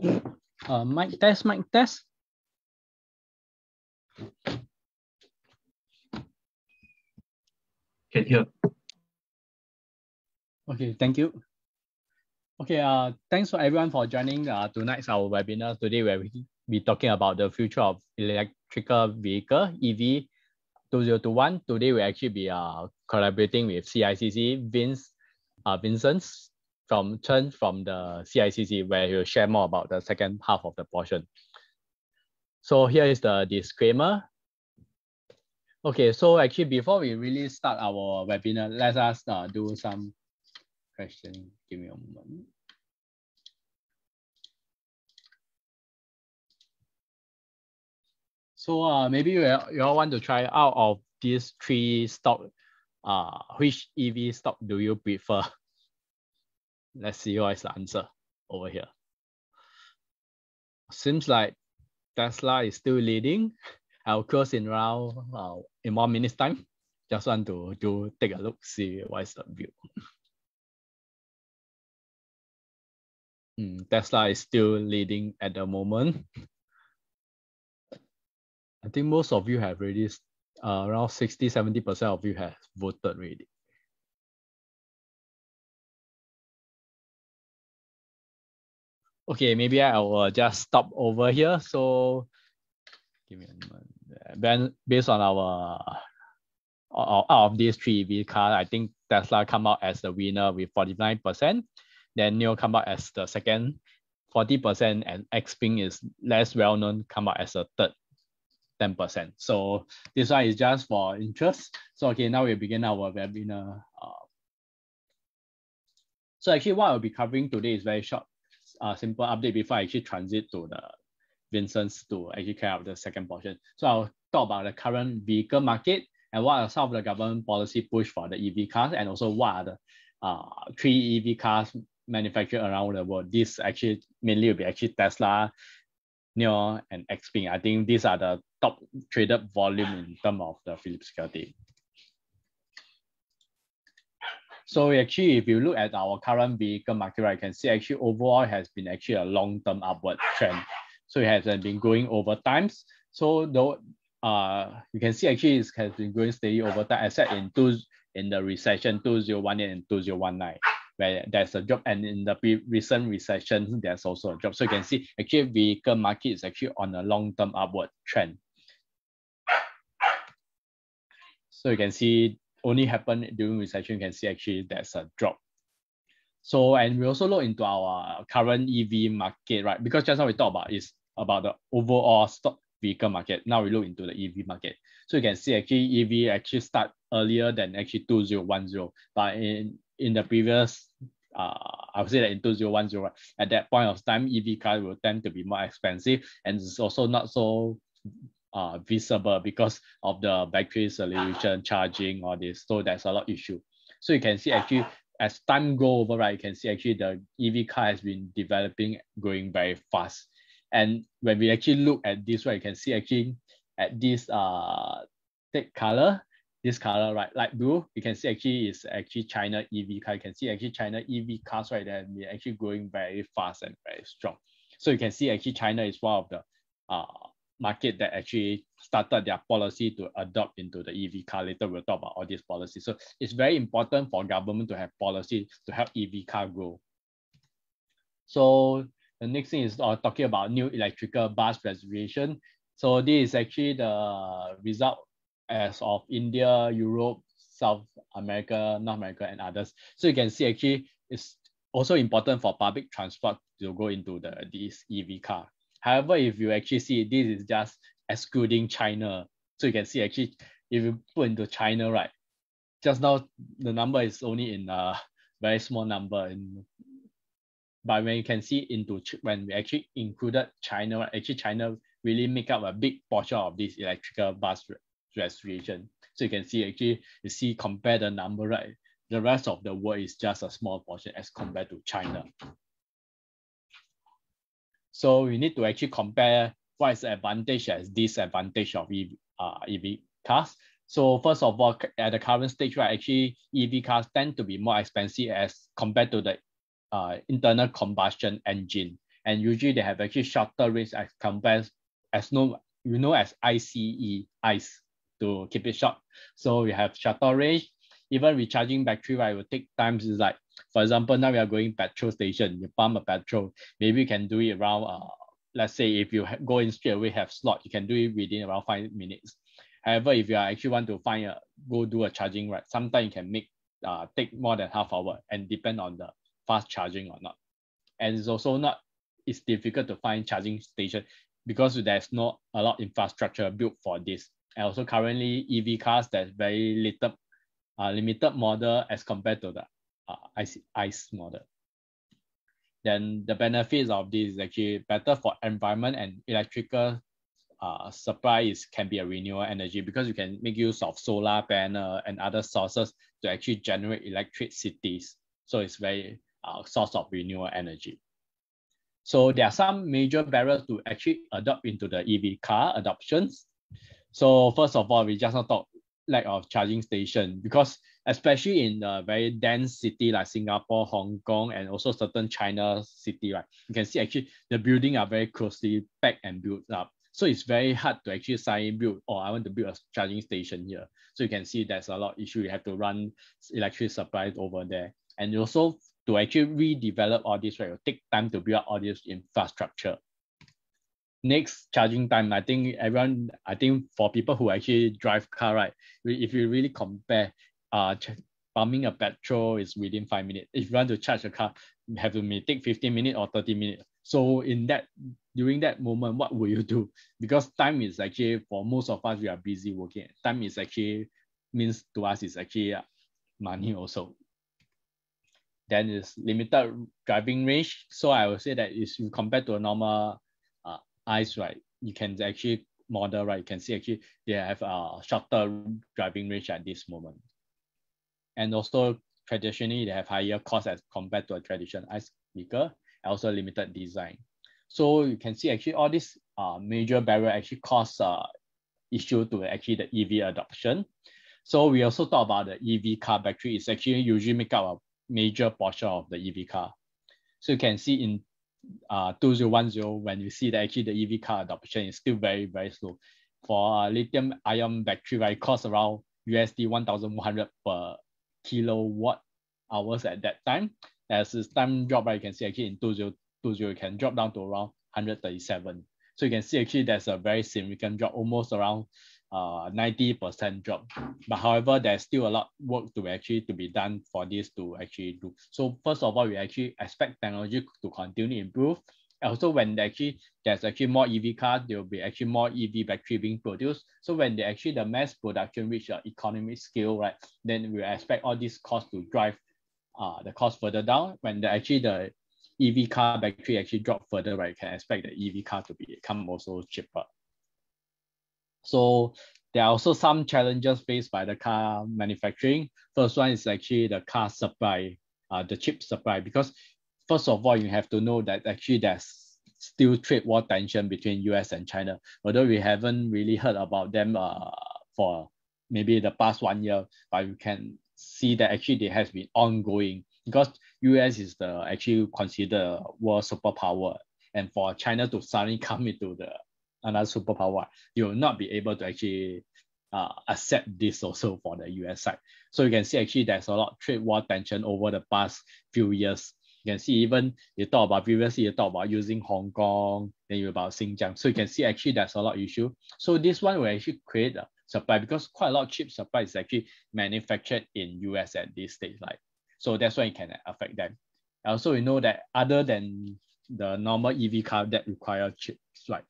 Mic test, mic test. Can hear. Okay, thank you. Okay, thanks for everyone for joining tonight's our webinar today, where we be talking about the future of electrical vehicle EV 2021. Today we actually be collaborating with CICC Vincent from Chen from the CICC, where he will share more about the second half of the portion. So here is the disclaimer. Okay, so actually before we really start our webinar, let us do some questions. Give me a moment. So maybe you all want to try out of these three stock, which EV stock do you prefer? Let's see what is the answer over here. Seems like Tesla is still leading. I'll close in around in 1 minute's time. Just want to take a look, see what is the view. Tesla is still leading at the moment. I think most of you have already, around 60–70% of you have voted already. Okay, maybe I will just stop over here. So give me a moment. Then based on our out of these three EV cars, I think Tesla come out as the winner with 49%. Then NIO come out as the second, 40%, and Xpeng is less well known, come out as a third, 10%. So this one is just for interest. So okay, now we begin our webinar. So actually what I'll be covering today is very short, simple update before I actually transit to the Vincent's to actually carry out the second portion. So I'll talk about the current vehicle market and what are some of the government policy push for the EV cars, and also what are the three EV cars manufactured around the world. This actually mainly will be actually Tesla, NIO, and Xpeng. I think these are the top traded volume in terms of the PhillipCapital. So actually, if you look at our current vehicle market, right, you can see actually overall has been actually a long-term upward trend. So it has been growing over times. So though you can see actually it has been growing steady over time, except in the recession 2018 and 2019, where there's a drop, and in the recent recession there's also a drop. So you can see actually vehicle market is actually on a long-term upward trend. So you can see only happen during recession. You can see actually there's a drop. So, and we also look into our current EV market, right? Because just now we talked about is about the overall stock vehicle market. Now we look into the EV market. So you can see actually EV actually start earlier than actually 2010. But in the previous, I would say that in 2010, at that point of time, EV cars will tend to be more expensive, and it's also not so visible because of the battery solution, charging, all this. So there's a lot of issue. So you can see actually as time go over, right, you can see actually the EV car has been developing, growing very fast. And when we actually look at this, right, you can see actually at this color, right, light blue, you can see actually is actually China EV car. You can see actually China EV cars, right, that they're actually growing very fast and very strong. So you can see actually China is one of the market that actually started their policy to adopt into the EV car. Later we'll talk about all these policies. So it's very important for government to have policy to help EV car grow. So the next thing is talking about new electrical bus reservation. So this is actually the result as of India, Europe, South America, North America, and others. So you can see actually it's also important for public transport to go into this EV car. However, if you actually see, this is just excluding China. So you can see actually, if you put into China, right, just now the number is only in a very small number. But when you can see into when we actually included China, right, actually China really make up a big portion of this electrical bus registration. So you can see actually, you see compare the number, right, the rest of the world is just a small portion as compared to China. So we need to actually compare what is the advantage and disadvantage of EV cars. So first of all, at the current stage, right, actually EV cars tend to be more expensive as compared to the internal combustion engine. And usually they have actually shorter range as compared as as ICE, ICE, to keep it short. So we have shorter range. Even recharging battery, right, will take times. Is like, for example, now we are going petrol station, you pump a petrol, maybe you can do it around, let's say if you go in straight away have slot, you can do it within around 5 minutes. However, if you actually want to go do a charging, right, sometimes you can take more than half hour and depend on the fast charging or not. And it's also it's difficult to find charging station because there's not a lot of infrastructure built for this. And also currently EV cars, there's very limited model as compared to the ICE model. Then the benefits of this is actually better for environment, and electrical supply can be a renewable energy because you can make use of solar panel and other sources to actually generate electricity. So it's very source of renewable energy. So there are some major barriers to actually adopt into the EV car adoptions. So first of all, we just not talk lack of charging station, because especially in a very dense city like Singapore, Hong Kong, and also certain China city, right? You can see actually the building are very closely packed and built up. So it's very hard to actually I want to build a charging station here. So you can see there's a lot of issue. You have to run electric supplies over there. And also to actually redevelop all this, right, it will take time to build up all this infrastructure. Next, charging time. I think for people who actually drive car, right, if you really compare, pumping a petrol is within 5 minutes. If you want to charge a car, you have to take 15 minutes or 30 minutes. So during that moment, what will you do? Because time is actually, for most of us, we are busy working. Time is actually means to us is actually money also. Then it's limited driving range. So I would say that if you compare to a normal ICE, right, you can actually model, right, you can see actually they have a shorter driving range at this moment. And also traditionally they have higher cost as compared to a traditional ICE vehicle, and also limited design. So you can see actually all these major barrier actually cause issue to actually the EV adoption. So we also talk about the EV car battery is actually usually make up a major portion of the EV car. So you can see in 2010, when you see that actually the EV car adoption is still very, very slow. For lithium ion battery, right, it costs around USD 1,100 per kilowatt hours at that time. As this time drop, right, you can see actually in 2020 it can drop down to around 137. So you can see actually there's a very significant drop, almost around 90% drop. But however, there's still a lot of work to be done for this to actually do. So first of all, we actually expect technology to continue to improve. Also, when there's actually more EV cars, there will be actually more EV battery being produced. So when the mass production reach economic scale, right, then we expect all these costs to drive the cost further down. When the EV car battery actually drop further, right, you can expect the EV car to become also cheaper. So there are also some challenges faced by the car manufacturing. First one is actually the car supply, the chip supply, because first of all, you have to know that actually there's still trade war tension between US and China, although we haven't really heard about them for maybe the past 1 year, but you can see that actually they has been ongoing because US is actually considered world superpower, and for China to suddenly come into another superpower, you will not be able to actually accept this also for the US side. So you can see actually there's a lot of trade war tension over the past few years. You can see even previously you talk about using Hong Kong, then you about Xinjiang. So you can see actually there's a lot of issue. So this one will actually create a supply because quite a lot of chip supply is actually manufactured in US at this stage. So that's why it can affect them. Also, we know that other than the normal EV car that require chips, right?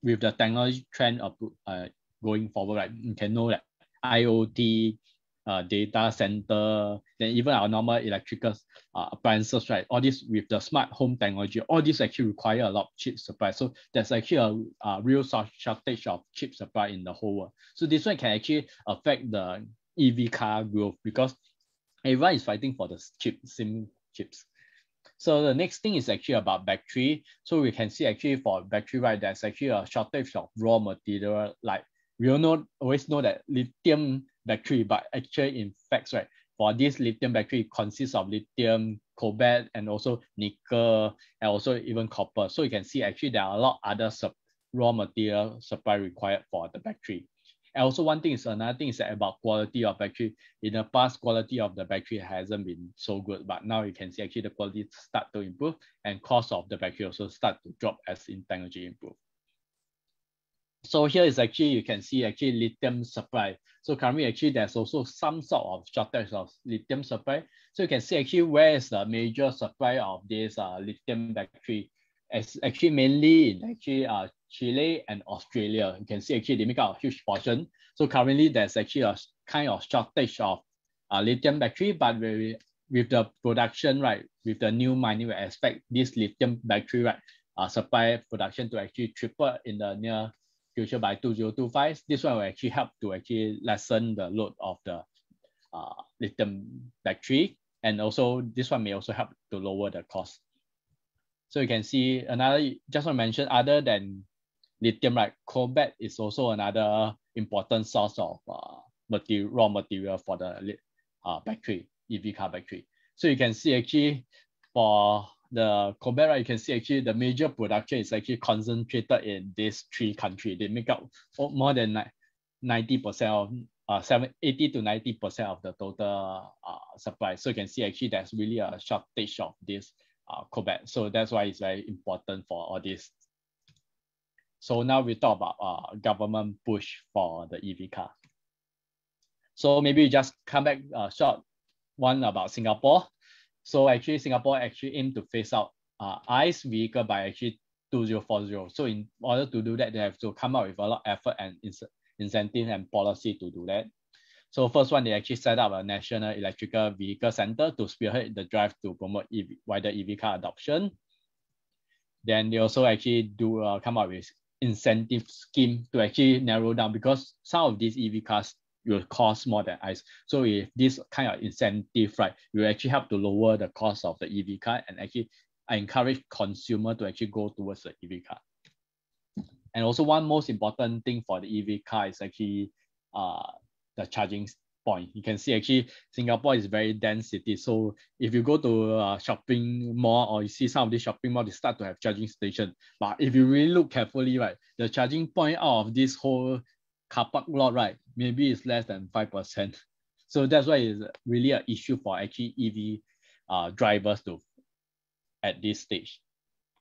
With the technology trend of going forward, right, you can know that IoT, data center, then even our normal electrical appliances, right, all this with the smart home technology, all this actually require a lot of chip supply. So there's actually a real shortage of chip supply in the whole world. So this one can actually affect the EV car growth because everyone is fighting for the same chips. So the next thing is actually about battery. So we can see actually for battery, right, there's actually a shortage of raw material. Like we always know that lithium battery, but actually in fact, right, for this lithium battery, it consists of lithium, cobalt, and also nickel, and also even copper. So you can see actually there are a lot other raw material supply required for the battery. And also another thing is that about quality of battery. In the past, quality of the battery hasn't been so good, but now you can see actually the quality start to improve and cost of the battery also start to drop as in technology improve. So here is actually, you can see actually lithium supply. So currently actually there's also some sort of shortage of lithium supply. So you can see actually where is the major supply of this lithium battery. It's actually mainly in actually Chile and Australia. You can see actually they make up a huge portion. So currently there's actually a kind of shortage of lithium battery, but with the production, right, with the new mining, we expect this lithium battery, right, supply production to actually triple in the near future by 2025. This one will actually help to actually lessen the load of the lithium battery. And also this one may also help to lower the cost. So you can see another, just want to mention, other than lithium, right, cobalt is also another important source of raw material for the battery, EV car battery. So you can see actually for the cobalt, right, you can see actually the major production is actually concentrated in these three countries. They make up more than 90% of 80 to 90% of the total supply. So you can see actually there's really a shortage of this cobalt. So that's why it's very important for all this. So now we talk about government push for the EV car. So maybe we just come back short one about Singapore. So actually Singapore actually aim to phase out ICE vehicle by actually 2040. So in order to do that, they have to come up with a lot of effort and incentive and policy to do that. So first one, they actually set up a National Electrical Vehicle Center to spearhead the drive to promote wider EV car adoption. Then they also actually do come up with incentive scheme to actually narrow down, because some of these EV cars will cost more than ICE. So if this kind of incentive, right, will actually help to lower the cost of the EV car and actually encourage consumer to actually go towards the EV car. And also one most important thing for the EV car is actually the charging point. You can see actually Singapore is a very dense city. So if you go to a shopping mall or you see some of these shopping malls, they start to have charging station. But if you really look carefully, right, the charging point out of this whole car park lot, right, maybe it's less than 5%. So that's why it's really an issue for actually EV drivers to at this stage.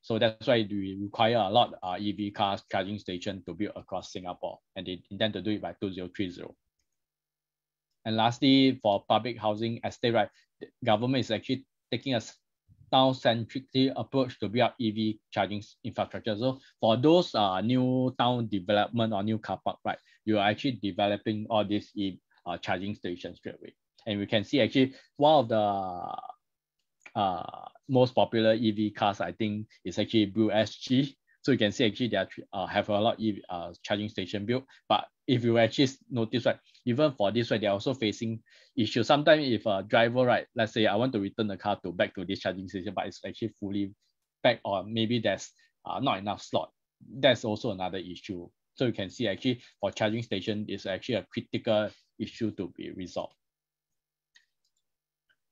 So that's why we require a lot of EV cars charging station to build across Singapore, and they intend to do it by 2030. And lastly, for public housing estate, right, the government is actually taking a town-centric approach to build up EV charging infrastructure. So for those new town development or new car park, right, you are actually developing all these charging stations straight away. And we can see actually one of the most popular EV cars, I think, is actually Blue SG. So you can see actually they have a lot of EV charging station built. But if you actually notice, right, even for this, right, they're also facing issues. Sometimes if a driver, right, let's say I want to return the car back to this charging station, but it's actually fully packed, or maybe there's not enough slot. That's also another issue. So you can see actually for charging station, it's actually a critical issue to be resolved.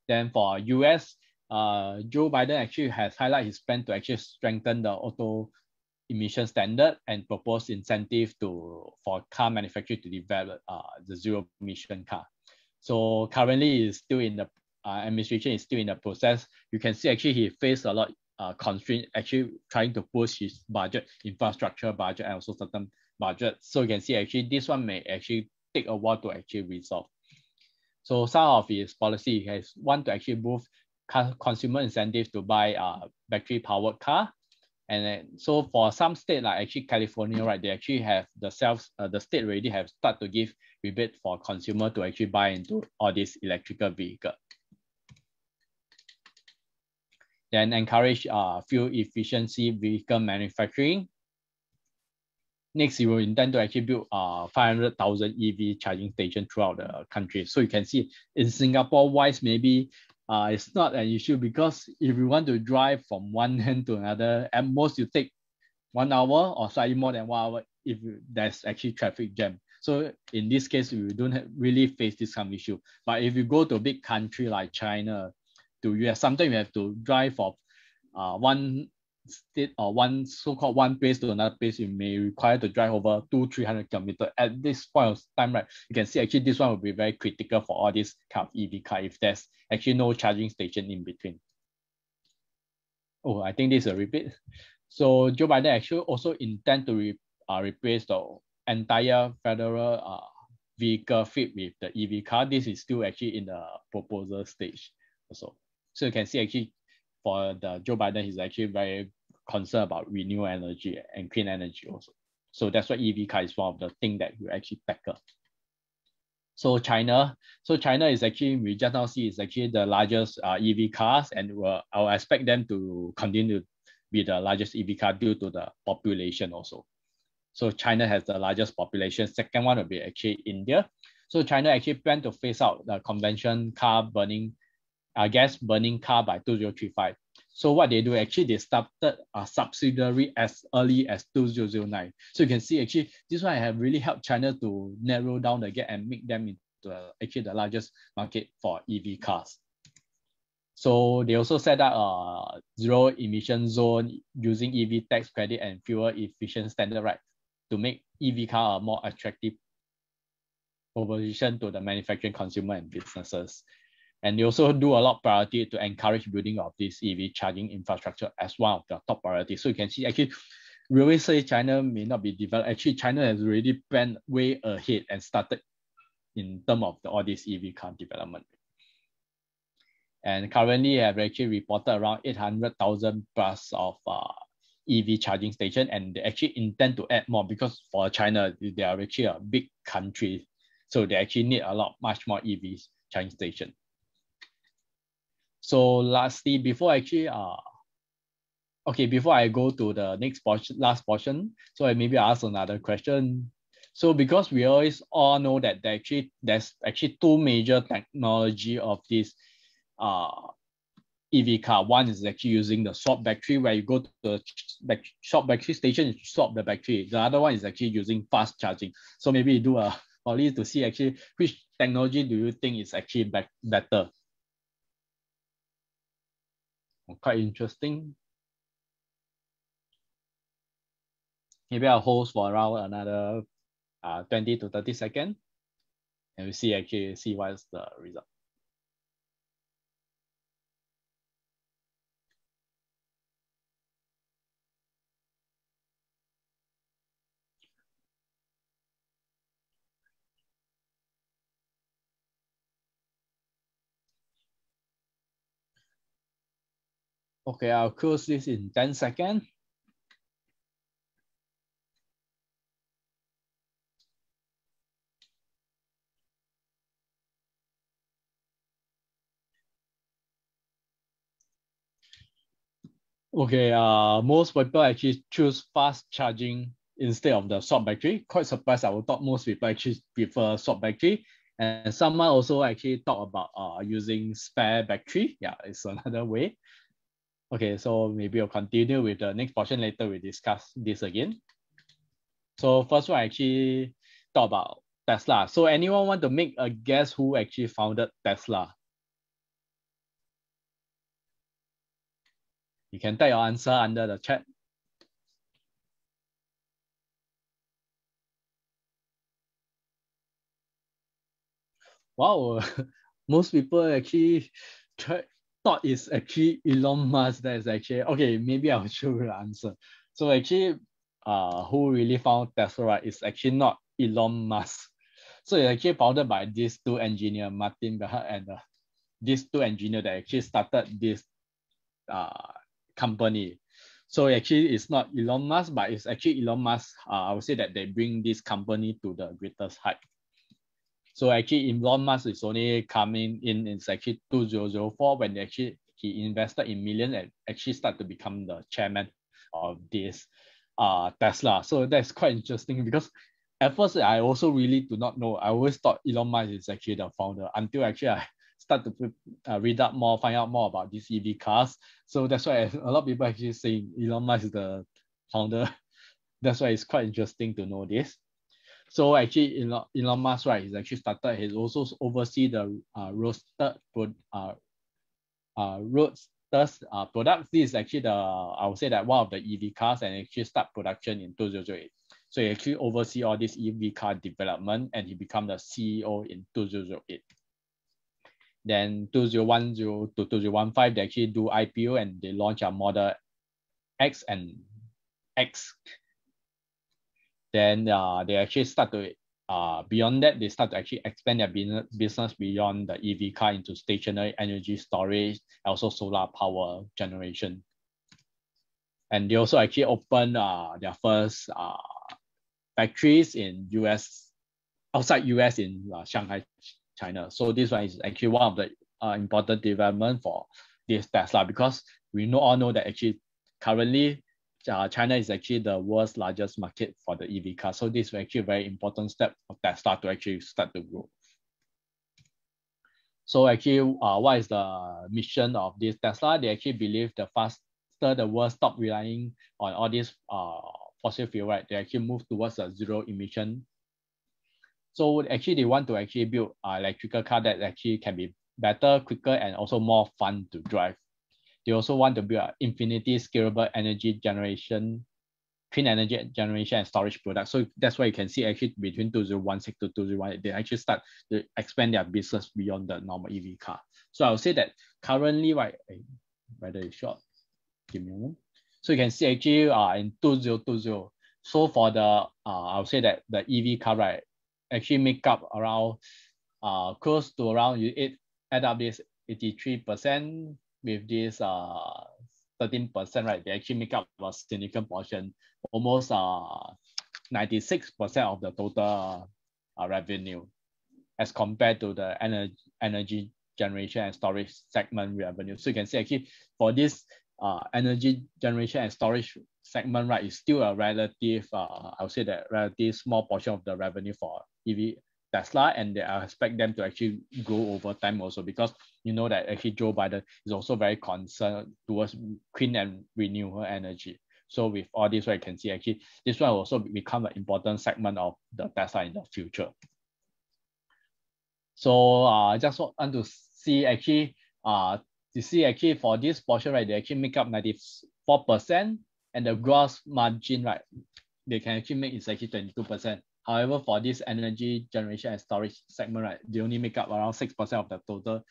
Then for US, Joe Biden actually has highlighted his plan to actually strengthen the auto emission standard and propose incentive for car manufacturers to develop the zero emission car. So currently is still in the administration is still in the process. You can see actually he faced a lot constraint actually trying to push his budget, infrastructure budget, and also certain budget. So you can see actually this one may actually take a while to actually resolve. So some of his policy has want to actually move consumer incentives to buy battery powered car. And then, so for some state like actually California, right, they actually have the state already have start to give rebate for consumer to actually buy into all these electrical vehicle. Then encourage fuel efficiency vehicle manufacturing. Next, you will intend to actually build 500,000 EV charging stations throughout the country. So you can see in Singapore wise, maybe it's not an issue, because if you want to drive from one end to another, at most you take 1 hour or slightly more than 1 hour if there's actually traffic jam. So in this case, we don't really face this kind of issue. But if you go to a big country like China, to US, sometimes you have to drive from one state or one so-called one place to another place. You may require to drive over 200-300 kilometers. At this point of time, right, you can see actually this one will be very critical for all these kind of EV car if there's actually no charging station in between. Oh, I think this is a repeat. So Joe Biden actually also intend to replace the entire federal vehicle fleet with the EV car. This is still actually in the proposal stage also. So you can see actually for the Joe Biden, he's actually very concerned about renewable energy and clean energy also. So that's why EV car is one of the things that you actually tackle. So China is actually, we just now see is actually the largest EV cars, and I'll expect them to continue to be the largest EV car due to the population also. So China has the largest population. Second one will be actually India. So China actually plan to phase out the conventional gas burning car by 2035. So what they do, actually, they started a subsidiary as early as 2009. So you can see actually this one have really helped China to narrow down the gap and make them into actually the largest market for EV cars. So they also set up a zero emission zone using EV tax credit and fuel efficient standard, right, to make EV car a more attractive proposition to the manufacturing, consumer, and businesses. And they also do a lot of priority to encourage building of this EV charging infrastructure as one of the top priorities. So you can see actually, we always say China may not be developed. Actually, China has already planned way ahead and started in terms of all this EV car development. And currently have actually reported around 800,000 plus of EV charging station, and they actually intend to add more because for China, they are actually a big country. So they actually need much more EV charging station. So lastly, before I go to the next portion, last portion, so maybe I'll ask another question. So because we always all know that there's actually two major technology of this EV car. One is actually using the swap battery, where you go to the swap battery station and swap the battery. The other one is actually using fast charging. So maybe you do a poly to see actually which technology do you think is actually better. Quite interesting. Maybe I'll hold for around another 20 to 30 seconds, and we see what's the result. Okay, I'll close this in 10 seconds. Okay, most people actually choose fast charging instead of the swap battery. Quite surprised, I would thought most people actually prefer swap battery. And someone also actually talk about using spare battery. Yeah, it's another way. Okay, so maybe I'll continue with the next portion. Later we discuss this again. So first one, I actually talk about Tesla. So anyone want to make a guess who actually founded Tesla? You can type your answer under the chat. Wow, most people actually thought it's actually Elon Musk that is actually, okay, maybe I'll show you the answer. So actually, who really found Tesla is actually not Elon Musk. So it's actually founded by these two engineers, Martin Behar and these two engineers that actually started this company. So actually it's not Elon Musk, but it's actually Elon Musk. I would say that they bring this company to the greatest height. So actually Elon Musk is only coming in, it's actually 2004 when he invested in millions and actually started to become the chairman of this Tesla. So that's quite interesting because at first I also really do not know. I always thought Elon Musk is actually the founder until actually I start to read up more, find out more about these EV cars. So that's why a lot of people actually saying Elon Musk is the founder. That's why it's quite interesting to know this. So actually, Elon Musk, right, he's actually started. He's also oversee the roadsters products. This is actually I would say that one of the EV cars, and actually start production in 2008. So he actually oversee all this EV car development, and he become the CEO in 2008. Then 2010 to 2015, they actually do IPO and they launch a Model X and X. Then they actually start to beyond that, they start to actually expand their business beyond the EV car into stationary energy storage, also solar power generation. And they also actually opened their first factories in US, outside US in Shanghai, China. So this one is actually one of the important development for this Tesla, because we all know that actually currently China is actually the world's largest market for the EV car. So this is actually a very important step for Tesla to actually start to grow. So actually, what is the mission of this Tesla? They actually believe the faster the world stop relying on all these fossil fuel, right? They actually move towards a zero emission. So actually, they want to actually build an electrical car that actually can be better, quicker, and also more fun to drive. They also want to build an infinity scalable energy generation, clean energy generation and storage products. So that's why you can see actually between 2016 to 2018, they actually start to expand their business beyond the normal EV car. So I would say that currently, right, whether it's short, give me a moment. So you can see actually in 2020, so for the, I would say that the EV car, right, actually make up around close to around, add up this 83% with this 13%, right? They actually make up a significant portion, almost 96% of the total revenue, as compared to the energy generation and storage segment revenue. So you can see actually for this energy generation and storage segment, right, is still a relative, I would say that relative small portion of the revenue for EV Tesla, and I expect them to actually grow over time also, because you know that actually Joe Biden is also very concerned towards clean and renewable energy. So with all this, right, you can see actually this one will also become an important segment of the Tesla in the future. So I just want to see actually, you see actually for this portion, right, they actually make up 94%, and the gross margin, right, they can actually make is actually 22%. However, for this energy generation and storage segment, right, they only make up around 6% of the total.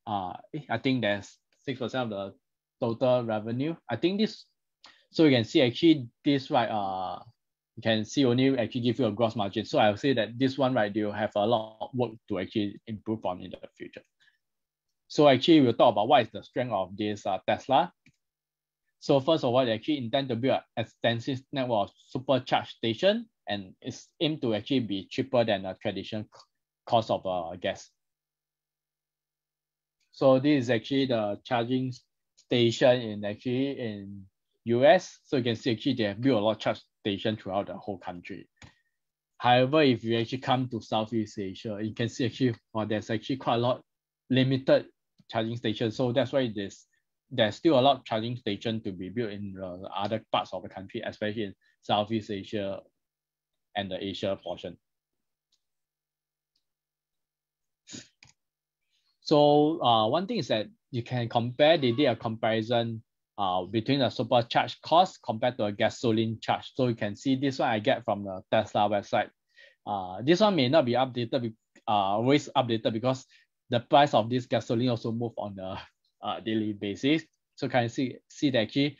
I think there's 6% of the total revenue. I think this, so you can see actually this, right, you can see only actually give you a gross margin. So I would say that this one, right, they'll have a lot of work to actually improve on in the future. So actually we'll talk about what is the strength of this Tesla. So first of all, they actually intend to build an extensive network of supercharge station, and it's aimed to actually be cheaper than a traditional cost of gas. So this is actually the charging station in US. So you can see actually they have built a lot of charge stations throughout the whole country. However, if you actually come to Southeast Asia, you can see actually there's actually quite a lot limited charging stations. So that's why there's still a lot of charging stations to be built in the other parts of the country, especially in Southeast Asia and the Asia portion. So one thing is that you can compare, they did a comparison between the supercharge cost compared to a gasoline charge. So you can see this one I get from the Tesla website. This one may not be updated, always updated, because the price of this gasoline also move on a daily basis. So can you see that actually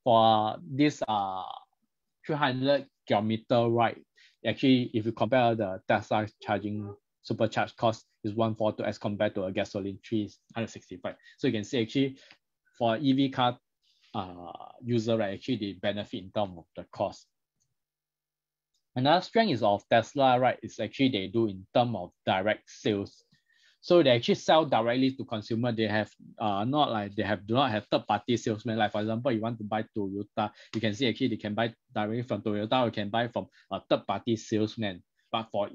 for this 300 kilometer ride, actually if you compare the Tesla charging supercharge cost is 142 as compared to a gasoline 365. So you can see actually for EV car user, right, actually they benefit in terms of the cost. Another strength is of Tesla, right, is actually they do in terms of direct sales. So they actually sell directly to consumer. They have do not have third-party salesmen. Like for example, you want to buy Toyota, you can see actually they can buy directly from Toyota, or you can buy from a third-party salesman. But for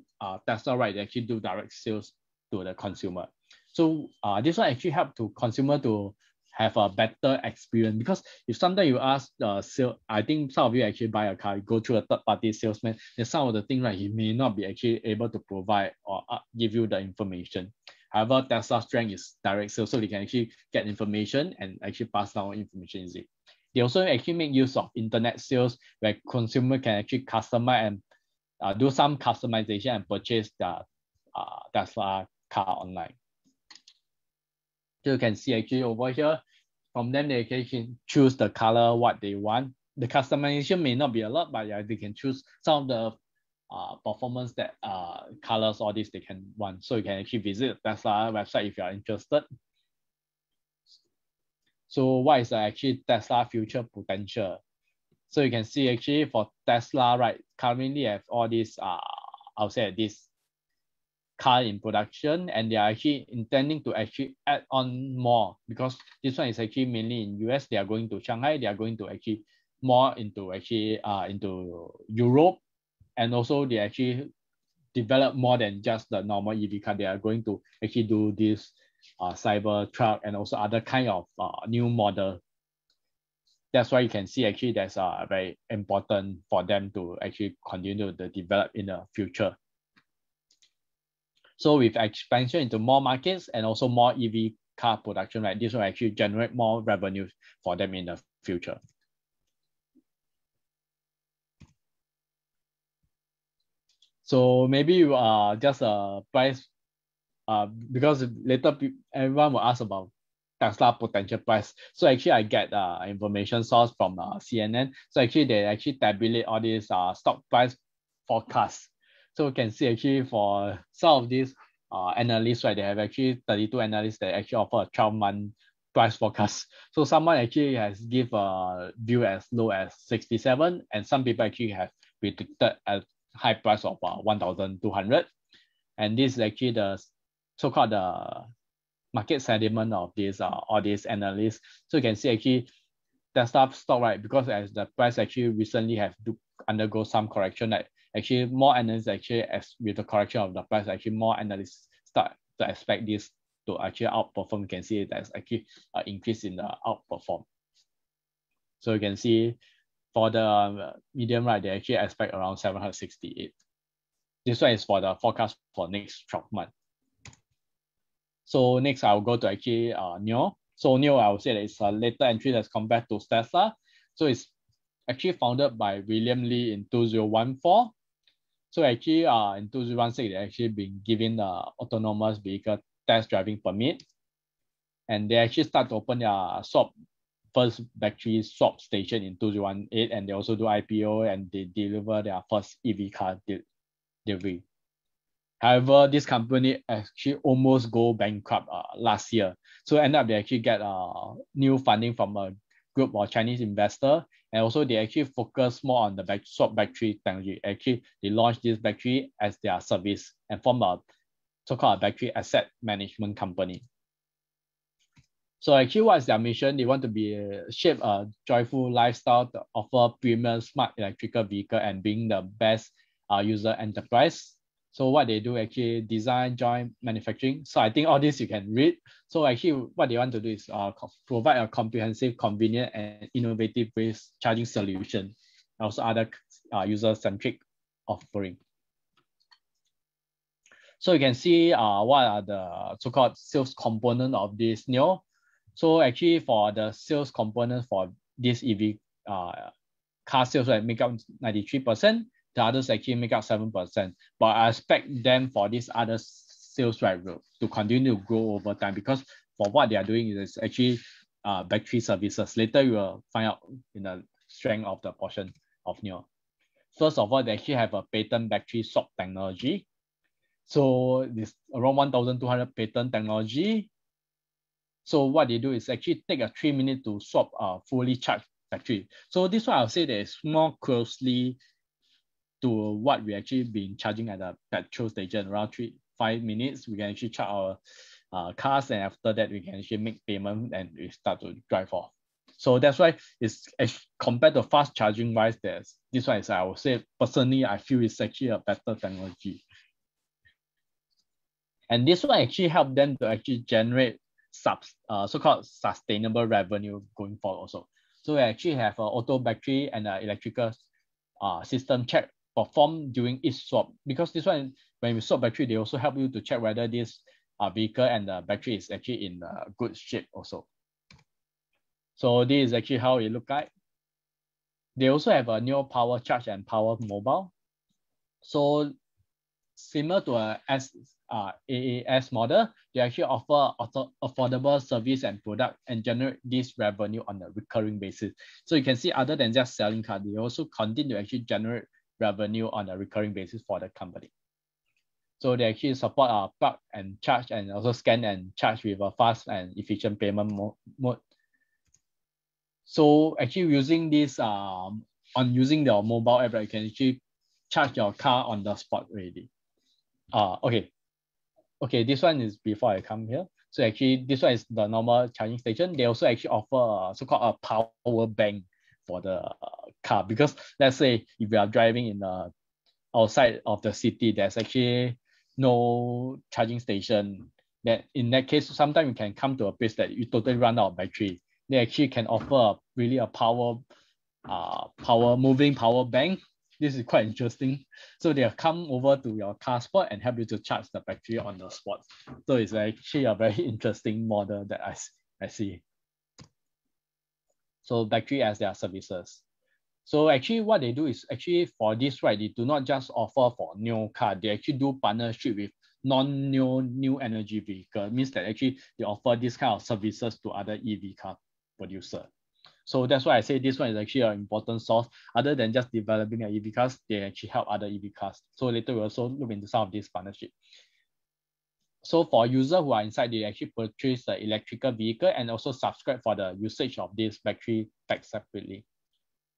Tesla, right, they actually do direct sales to the consumer. So this one actually help to consumer to have a better experience. Because if sometimes you ask the sale, I think some of you actually buy a car, you go through a third-party salesman, then some of the things, right, he may not be actually able to provide or give you the information. However, Tesla's strength is direct sales, so they can actually get information and actually pass down information easily. They also actually make use of internet sales where consumer can actually customize and do some customization and purchase the Tesla car online. So you can see actually over here, from them they can choose the color what they want. The customization may not be a lot, but yeah, they can choose some of the performance that colors, all this they can want. So you can actually visit Tesla website if you are interested. So what is actually Tesla future potential? So you can see actually for Tesla, right, currently have all these I'll say this car in production, and they are actually intending to actually add on more, because this one is actually mainly in US. They are going to Shanghai, they are going to actually more into actually into Europe, and also they actually develop more than just the normal EV car. They are going to actually do this cyber truck and also other kind of new model. That's why you can see actually that's very important for them to actually continue to develop in the future. So with expansion into more markets and also more EV car production, right, this will actually generate more revenue for them in the future. So maybe just a price, because later everyone will ask about Tesla potential price. So actually I get information source from CNN. So actually they actually tabulate all these stock price forecasts. So you can see actually for some of these analysts, right, they have actually 32 analysts that actually offer a 12-month price forecast. So someone actually has give a view as low as 67, and some people actually have predicted a high price of 1,200. And this is actually the so-called the market sentiment of these all these analysts. So you can see actually Tesla stock, right, because as the price actually recently have to undergo some correction, that actually more analysts actually, as with the correction of the price, actually more analysts start to expect this to actually outperform. You can see there's actually an increase in the outperform. So you can see for the medium, right, they actually expect around 768. This one is for the forecast for next 12 months. So next I'll go to actually NIO. So NIO, I would say that it's a later entry as compared to Tesla. So it's actually founded by William Li in 2014. So actually in 2016, they actually been given the autonomous vehicle test driving permit. And they actually start to open their first battery swap station in 2018, and they also do IPO and they deliver their first EV car delivery. However, this company actually almost go bankrupt last year. So end up they actually get new funding from a group of Chinese investor, and also they actually focus more on the swap battery technology. Actually, they launched this battery as their service and form a so-called battery asset management company. So actually, what is their mission? They want to shape a joyful lifestyle to offer premium smart electrical vehicle and being the best user enterprise. So what they do actually design, joint manufacturing. So I think all this you can read. So actually what they want to do is provide a comprehensive, convenient and innovative charging solution. Also other user-centric offering. So you can see what are the so-called sales component of this NIO. So actually for the sales component for this EV car sales, right, make up 93%. The others actually make up 7%. But I expect them for these other sales, right, to continue to grow over time, because for what they are doing is actually battery services. Later you will find out in the strength of the portion of NIO. First of all, they actually have a patent battery swap technology. So this around 1,200 patent technology. So what they do is actually take a 3 minutes to swap a fully charged battery. So this one I'll say that is more closely to what we actually been charging at the petrol station. Around 5 minutes, we can actually charge our cars, and after that we can actually make payment and we start to drive off. So that's why it's compared to fast charging wise, this one is, I would say personally, I feel it's actually a better technology. And this one actually helped them to actually generate so-called sustainable revenue going forward also. So we actually have an auto battery and an electrical system check performed during each swap, because this one, when we swap battery, they also help you to check whether this vehicle and the battery is actually in good shape also. So this is actually how it look like. They also have a new power charge and power mobile. So similar to a AAS model, they actually offer affordable service and product and generate this revenue on a recurring basis. So you can see, other than just selling cars, they also continue to actually generate revenue on a recurring basis for the company. So they actually support plug and charge, and also scan and charge with a fast and efficient payment mode. So actually using this using the mobile app, right, you can actually charge your car on the spot already. Okay, this one is before I come here. So actually this one is the normal charging station. They also actually offer so-called a power bank for the car, because let's say if you are driving in the outside of the city, there's actually no charging station. That in that case, sometimes you can come to a place that you totally run out of battery. They actually can offer really a moving power bank. This is quite interesting. So they'll come over to your car spot and help you to charge the battery on the spot. So it's actually a very interesting model that I see. So battery as their services. So actually what they do is, actually for this, right, they do not just offer for new car, they actually do partnership with new energy vehicle. It means that actually they offer this kind of services to other EV car producer. So that's why I say this one is actually an important source. Other than just developing an EV cars, they actually help other EV cars. So later we'll also look into some of this partnership. So for users who are inside, they actually purchase the electrical vehicle and also subscribe for the usage of this battery pack separately.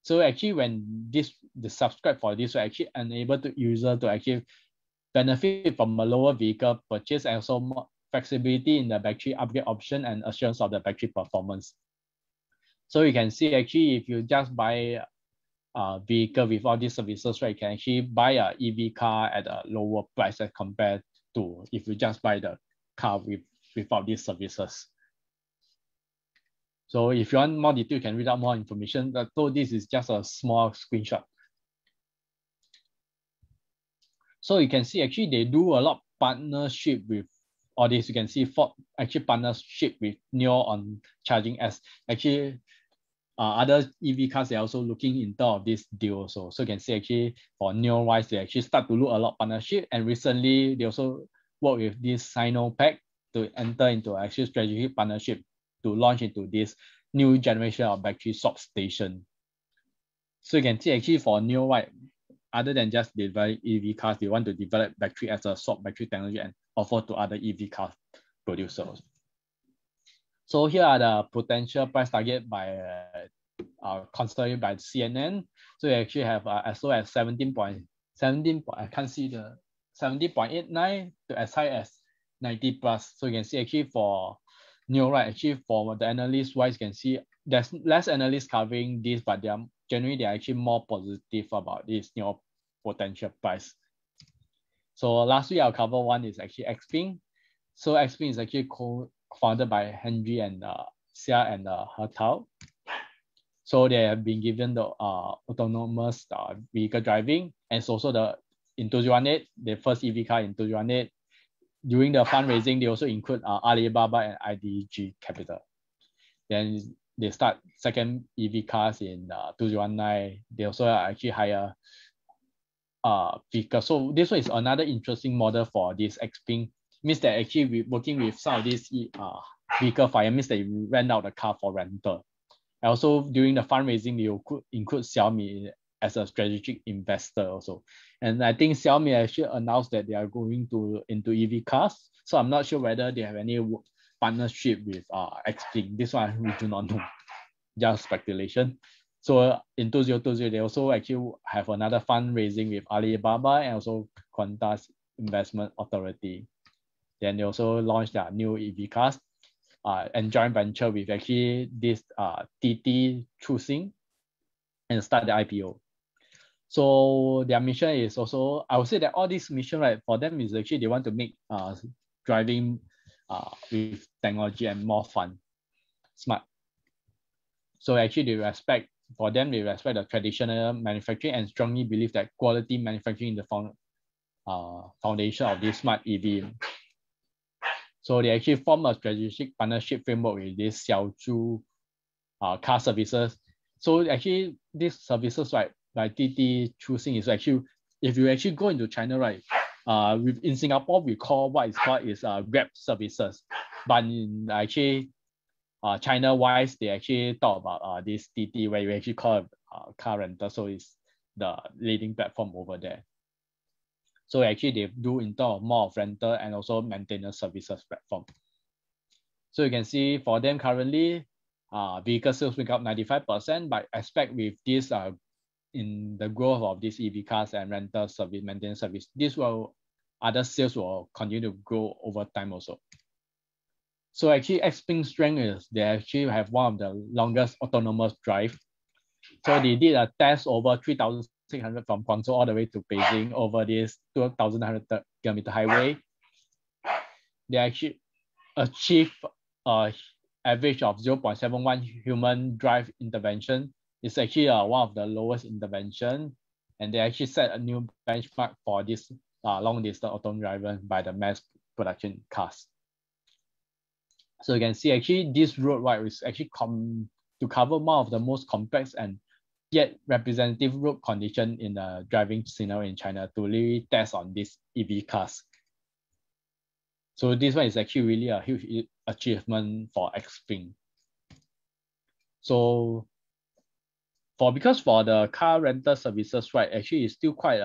So actually when the subscribe for this will actually enable the user to actually benefit from a lower vehicle purchase, and also more flexibility in the battery upgrade option and assurance of the battery performance. So you can see, actually, if you just buy a vehicle with all these services, right, you can actually buy a EV car at a lower price as compared to if you just buy the car without these services. So if you want more detail, you can read out more information. So this is just a small screenshot. So you can see, actually, they do a lot of partnership with all this. You can see Ford actually partnership with NIO on charging, as actually other EV cars, they're also looking in terms of this deal also. So you can see, actually, for NIO wise, they actually start to look a lot of partnership. And recently, they also work with this Sinopec to enter into actually strategic partnership to launch into this new generation of battery swap station. So you can see, actually, for NIO, right, other than just develop EV cars, they want to develop battery as a swap battery technology and offer to other EV car producers. So here are the potential price target by considered by CNN. So you actually have as low as 17.17. I can't see the 70.89 to as high as 90 plus. So you can see, actually, for NIO, right, actually for the analyst wise, you can see there's less analysts covering this, but they are actually more positive about this NIO potential price. So lastly, I'll cover one is actually Xpeng. So Xpeng is actually co-founded by Henry and Xia and Hertao. So they have been given the autonomous vehicle driving, and it's also in 2018, the first EV car in 2018. During the fundraising, they also include Alibaba and IDG Capital. Then they start second EV cars in 2019. They also actually hire vehicle. So this one is another interesting model for this Xpeng. Means that actually we working with some of these vehicle fire, means that you rent out the car for rental. And also during the fundraising, you could include Xiaomi as a strategic investor also. And I think Xiaomi actually announced that they are going into EV cars. So I'm not sure whether they have any partnership with Xpeng. This one we do not know, just speculation. So in 2020, they also actually have another fundraising with Alibaba and also Qantas Investment Authority. Then they also launched their new EV cars and joint venture with actually this TT Choosing and start the IPO. So their mission is also, I would say that all this mission, right, for them is actually they want to make driving with technology and more fun, smart. So actually they respect the traditional manufacturing and strongly believe that quality manufacturing is the foundation of this smart EV. So they actually form a strategic partnership framework with this Xiaozhu car services. So actually these services, right, like Didi choosing is actually, if you actually go into China, right, in Singapore we call what is called Grab services, but in actually China wise they actually talk about this Didi, where you actually call it car rental. So it's the leading platform over there. So actually they do in terms of more of rental and also maintenance services platform. So you can see for them currently, vehicle sales make up 95%, but I expect with this in the growth of these EV cars and rental service, maintenance service, other sales will continue to grow over time also. So actually Xpeng's strength is they actually have one of the longest autonomous drive. So they did a test over 3,600 from Guangzhou all the way to Beijing over this 2,100 kilometer highway. They actually achieved average of 0.71 human drive intervention. It's actually one of the lowest intervention, and they actually set a new benchmark for this long distance autonomous driver by the mass production cars. So you can see actually this road right is actually to cover one of the most complex and yet representative road condition in the driving scenario in China to really test on these EV cars. So this one is actually really a huge achievement for Xpeng. So because for the car rental services, right, actually it's still quite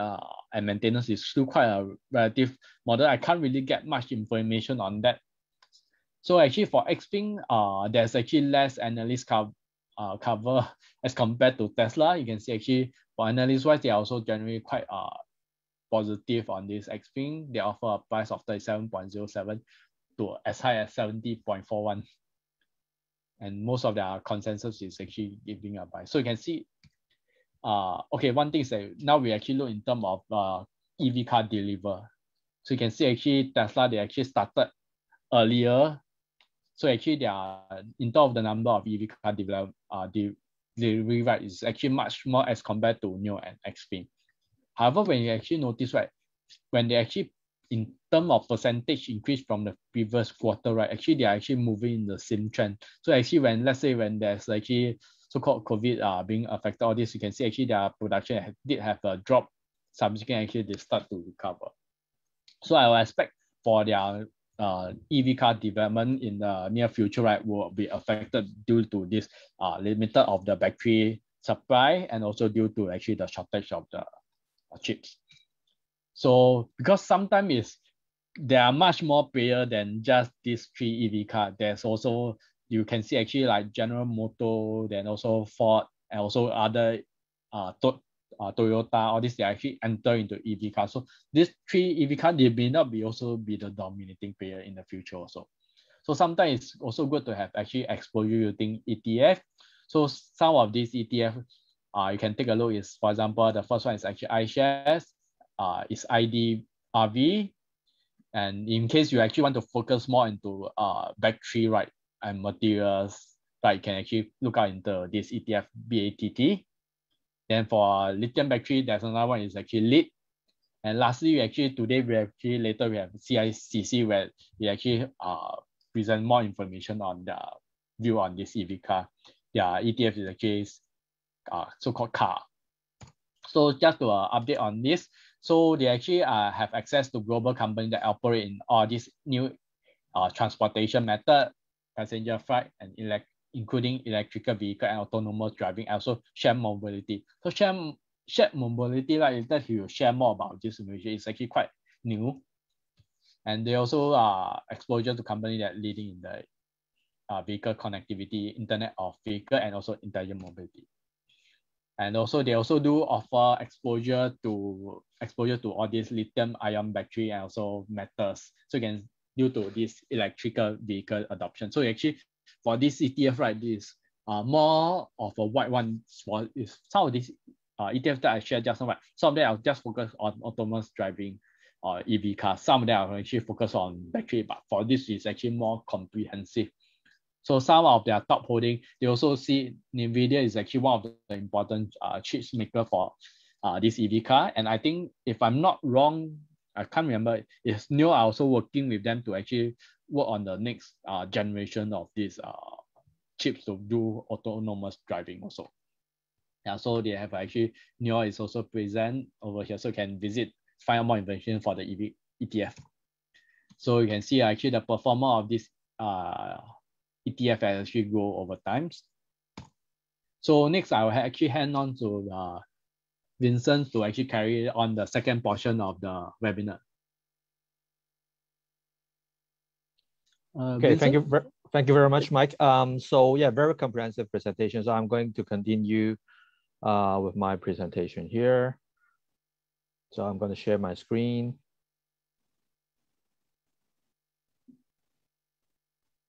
and maintenance is still quite a relative model. I can't really get much information on that. So actually for Xpeng, there's actually less analyst cover as compared to Tesla. You can see actually for analyst wise, they are also generally quite positive on this Xpeng. They offer a price of 37.07 to as high as 70.41. And most of their consensus is actually giving a buy. So you can see, okay, one thing is that now we actually look in terms of EV car deliver. So you can see actually Tesla, they actually started earlier. So actually they are, in terms of the number of EV car delivery, right, is actually much more as compared to NIO and Xpeng. However, when you actually notice, right, when they actually, in terms of percentage increase from the previous quarter, right, actually they are actually moving in the same trend. So actually when, let's say when there's actually so-called COVID being affected, all this, you can see actually their production did have a drop. Subsequently, actually they start to recover. So I will expect for their EV car development in the near future, right, will be affected due to this limited of the battery supply and also due to actually the shortage of the chips. So because sometimes there are much more players than just these three EV cars. There's also, you can see actually like General Motors, then also Ford, and also other Toyota, all these, they actually enter into EV cars. So these three EV cars, they may not be also be the dominating player in the future also. So sometimes it's also good to have actually exposure using ETF. So some of these ETF, you can take a look is, for example, the first one is actually iShares, is IDRV. And in case you actually want to focus more into battery, right, and materials, right, you can actually look out into this ETF BATT. Then for lithium battery, there's another one is actually LEAD. And lastly, today we have CICC, where we actually present more information on the view on this EV car. Yeah, ETF is actually so-called car. So just to update on this, so they actually have access to global companies that operate in all these new transportation method, passenger flight, and including electrical vehicle and autonomous driving, and also shared mobility. So shared mobility, like that you share more about this information, is actually quite new. And they also exposure to companies that leading in the vehicle connectivity, Internet of Vehicle, and also intelligent mobility. And also they also do offer exposure to all these lithium ion battery and also metals. So you can, due to this electrical vehicle adoption. So actually for this ETF, right, this more of a wide one for is some of these ETFs that I shared just now, right? Some of them I'll just focus on autonomous driving. EV cars. Some of them are actually focused on battery, but for this is actually more comprehensive. So some of their top holding, they also see NVIDIA is actually one of the important chips maker for this EV car. And I think if I'm not wrong, I can't remember, if NIO are also working with them to actually work on the next generation of these chips to do autonomous driving also. Yeah, so they have actually, NIO is also present over here, so you can visit, find out more information for the EV ETF. So you can see actually the performance of this ETF has actually grow over time. So next, I will actually hand on to Vincent to actually carry on the second portion of the webinar. Okay, thank you very much, Mike. So yeah, very comprehensive presentation. So I'm going to continue with my presentation here. So I'm going to share my screen.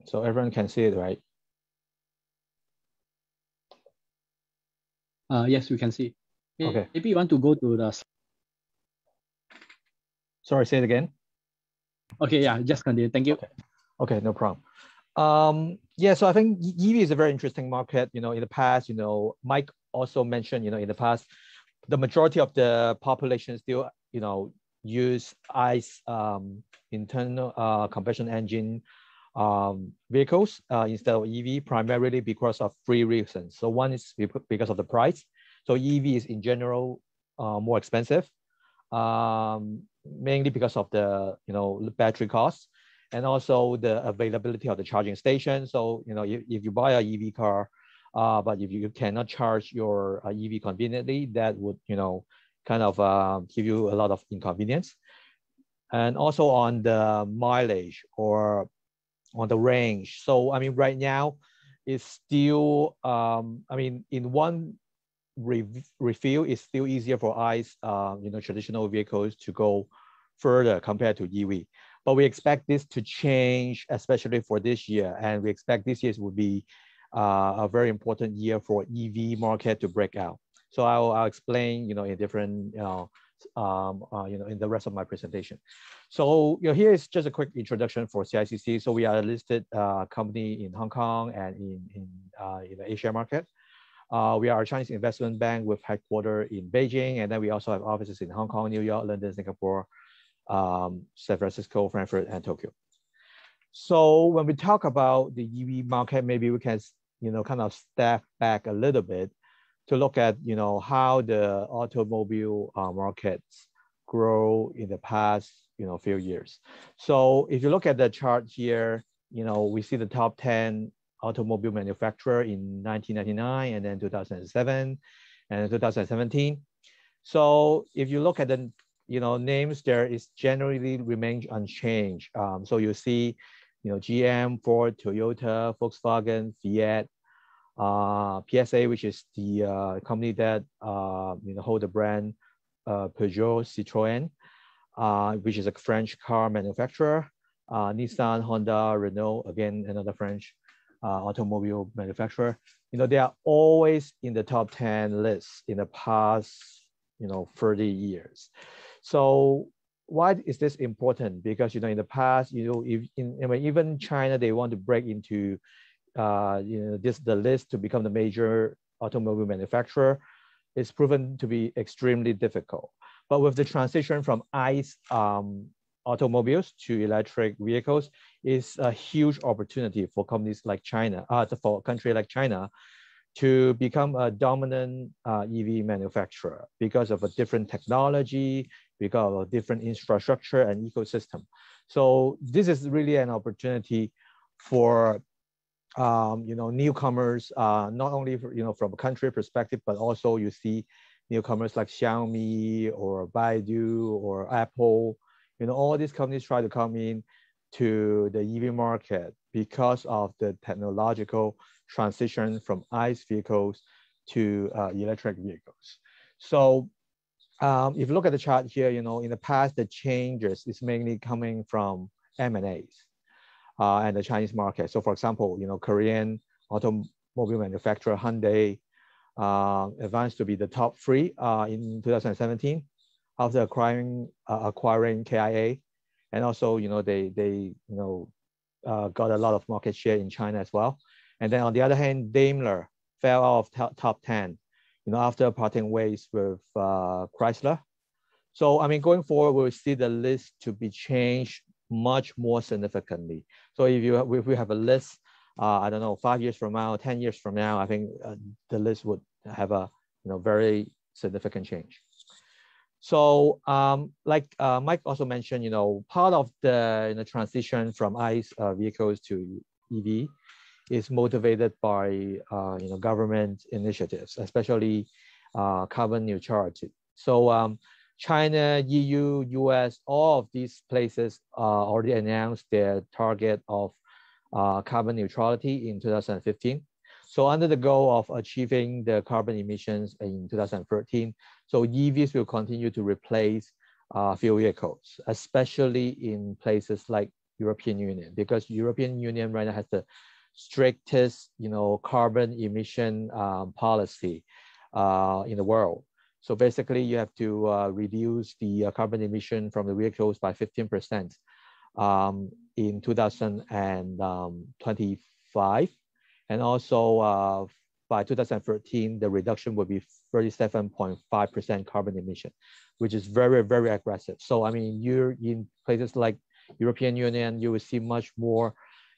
So everyone can see it, right? Yes, we can see. Okay. Maybe you want to go to the... Sorry, say it again. Okay, yeah, just continue. Thank you. Okay, no problem. Yeah, so I think EV is a very interesting market. In the past, Mike also mentioned, in the past, the majority of the population still, use ICE internal combustion engine vehicles instead of EV, primarily because of three reasons. So one is because of the price. So EV is in general more expensive, mainly because of the battery costs, and also the availability of the charging station. So if you buy an EV car, but if you cannot charge your EV conveniently, that would kind of give you a lot of inconvenience. And also on the mileage or on the range. So I mean, right now it's still in one refill, it's still easier for ICE traditional vehicles to go further compared to EV. But we expect this to change, especially for this year, and we expect this year will be a very important year for EV market to break out. So I'll explain in different in the rest of my presentation. So here is just a quick introduction for CICC. So we are a listed company in Hong Kong and in the Asia market. We are a Chinese investment bank with headquarters in Beijing, and then we also have offices in Hong Kong, New York, London, Singapore, San Francisco, Frankfurt, and Tokyo. So when we talk about the EV market, maybe we can kind of step back a little bit to look at how the automobile markets grow in the past few years. So if you look at the chart here, we see the top 10 automobile manufacturer in 1999 and then 2007 and 2017. So if you look at the names there, is generally remains unchanged. So you see GM, Ford, Toyota, Volkswagen, Fiat, PSA, which is the company that hold the brand Peugeot, Citroën, which is a French car manufacturer. Nissan, Honda, Renault, again another French automobile manufacturer. They are always in the top 10 lists in the past 30 years. So why is this important? Because in the past, even China, they want to break into the list to become the major automobile manufacturer. It's proven to be extremely difficult. But with the transition from ICE automobiles to electric vehicles, is a huge opportunity for companies like China, for a country like China, to become a dominant EV manufacturer because of a different technology, because of a different infrastructure and ecosystem. So this is really an opportunity for newcomers, not only from a country perspective, but also you see newcomers like Xiaomi or Baidu or Apple. All these companies try to come in to the EV market because of the technological transition from ICE vehicles to electric vehicles. So if you look at the chart here, in the past, the changes is mainly coming from M&As and the Chinese market. So for example, Korean automobile manufacturer Hyundai advanced to be the top 3 in 2017. after acquiring KIA, and also they got a lot of market share in China as well. And then on the other hand, Daimler fell out of top 10, after parting ways with Chrysler. So I mean, going forward, we'll see the list to be changed much more significantly. So if we have a list, I don't know, 5 years from now, 10 years from now, I think the list would have a very significant change. So like Mike also mentioned, part of the transition from ICE vehicles to EV is motivated by government initiatives, especially carbon neutrality. So China, EU, US, all of these places already announced their target of carbon neutrality in 2015. So under the goal of achieving the carbon emissions in 2013, so EVs will continue to replace fuel vehicles, especially in places like European Union, because European Union right now has the strictest, carbon emission policy in the world. So basically, you have to reduce the carbon emission from the vehicles by 15% in 2025. And also by 2013, the reduction will be 37.5% carbon emission, which is very, very aggressive. So I mean, you're in places like European Union, you will see much more,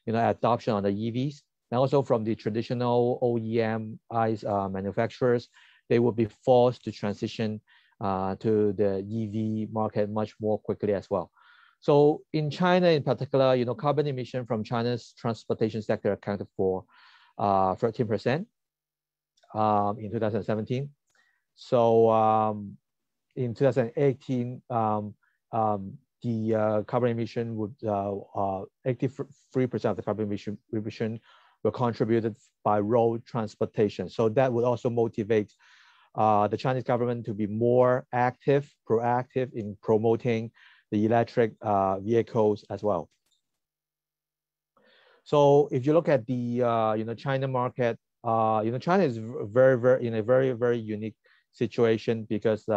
adoption on the EVs. And also from the traditional OEM ICE manufacturers, they will be forced to transition to the EV market much more quickly as well. So in China in particular, carbon emission from China's transportation sector accounted for 13% in 2017. So in 2018, the carbon emission would 83% of the carbon emission were contributed by road transportation. So that would also motivate the Chinese government to be more proactive in promoting the electric vehicles as well. So if you look at the China market, China is in a very, very unique situation because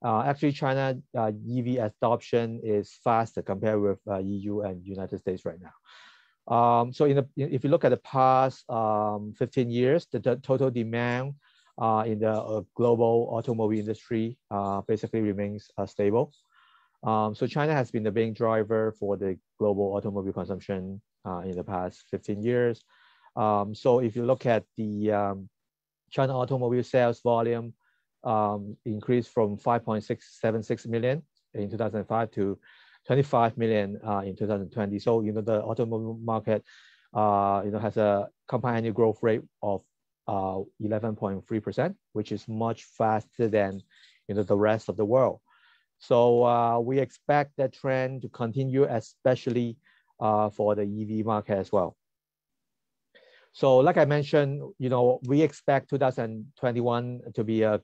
actually China EV adoption is faster compared with EU and United States right now. So if you look at the past 15 years, the total demand in the global automobile industry basically remains stable. So China has been the main driver for the global automobile consumption in the past 15 years. So if you look at the China automobile sales volume increased from 5.676 million in 2005 to 25 million in 2020. So, the automobile market, has a compound annual growth rate of 11.3%, which is much faster than, the rest of the world. So we expect that trend to continue, especially for the EV market as well. So like I mentioned, we expect 2021 to be a,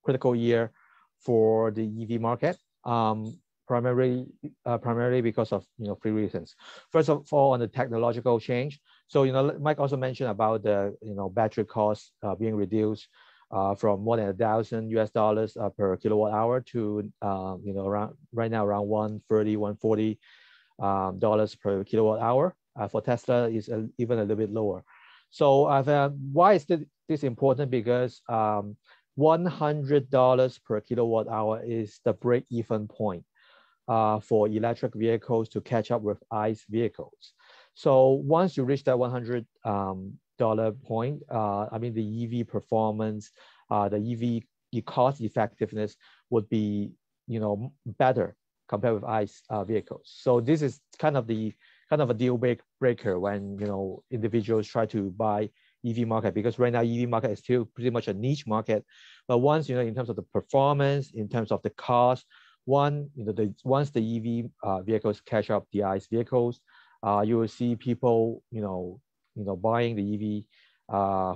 critical year for the EV market. Primarily because of three reasons. First of all, on the technological change. So Mike also mentioned about the battery costs being reduced from more than $1,000 per kilowatt hour to around right now around $130, $140 per kilowatt hour. For Tesla is even a little bit lower. So why is this important? Because $100 per kilowatt hour is the break-even point for electric vehicles to catch up with ICE vehicles. So once you reach that $100 point, I mean, the EV performance, the EV cost effectiveness would be, better compared with ICE vehicles. So this is kind of a deal breaker when, individuals try to buy EV market, because right now EV market is still pretty much a niche market. But once, in terms of the performance, in terms of the cost, once the EV vehicles catch up the ICE vehicles, you will see people, buying the EV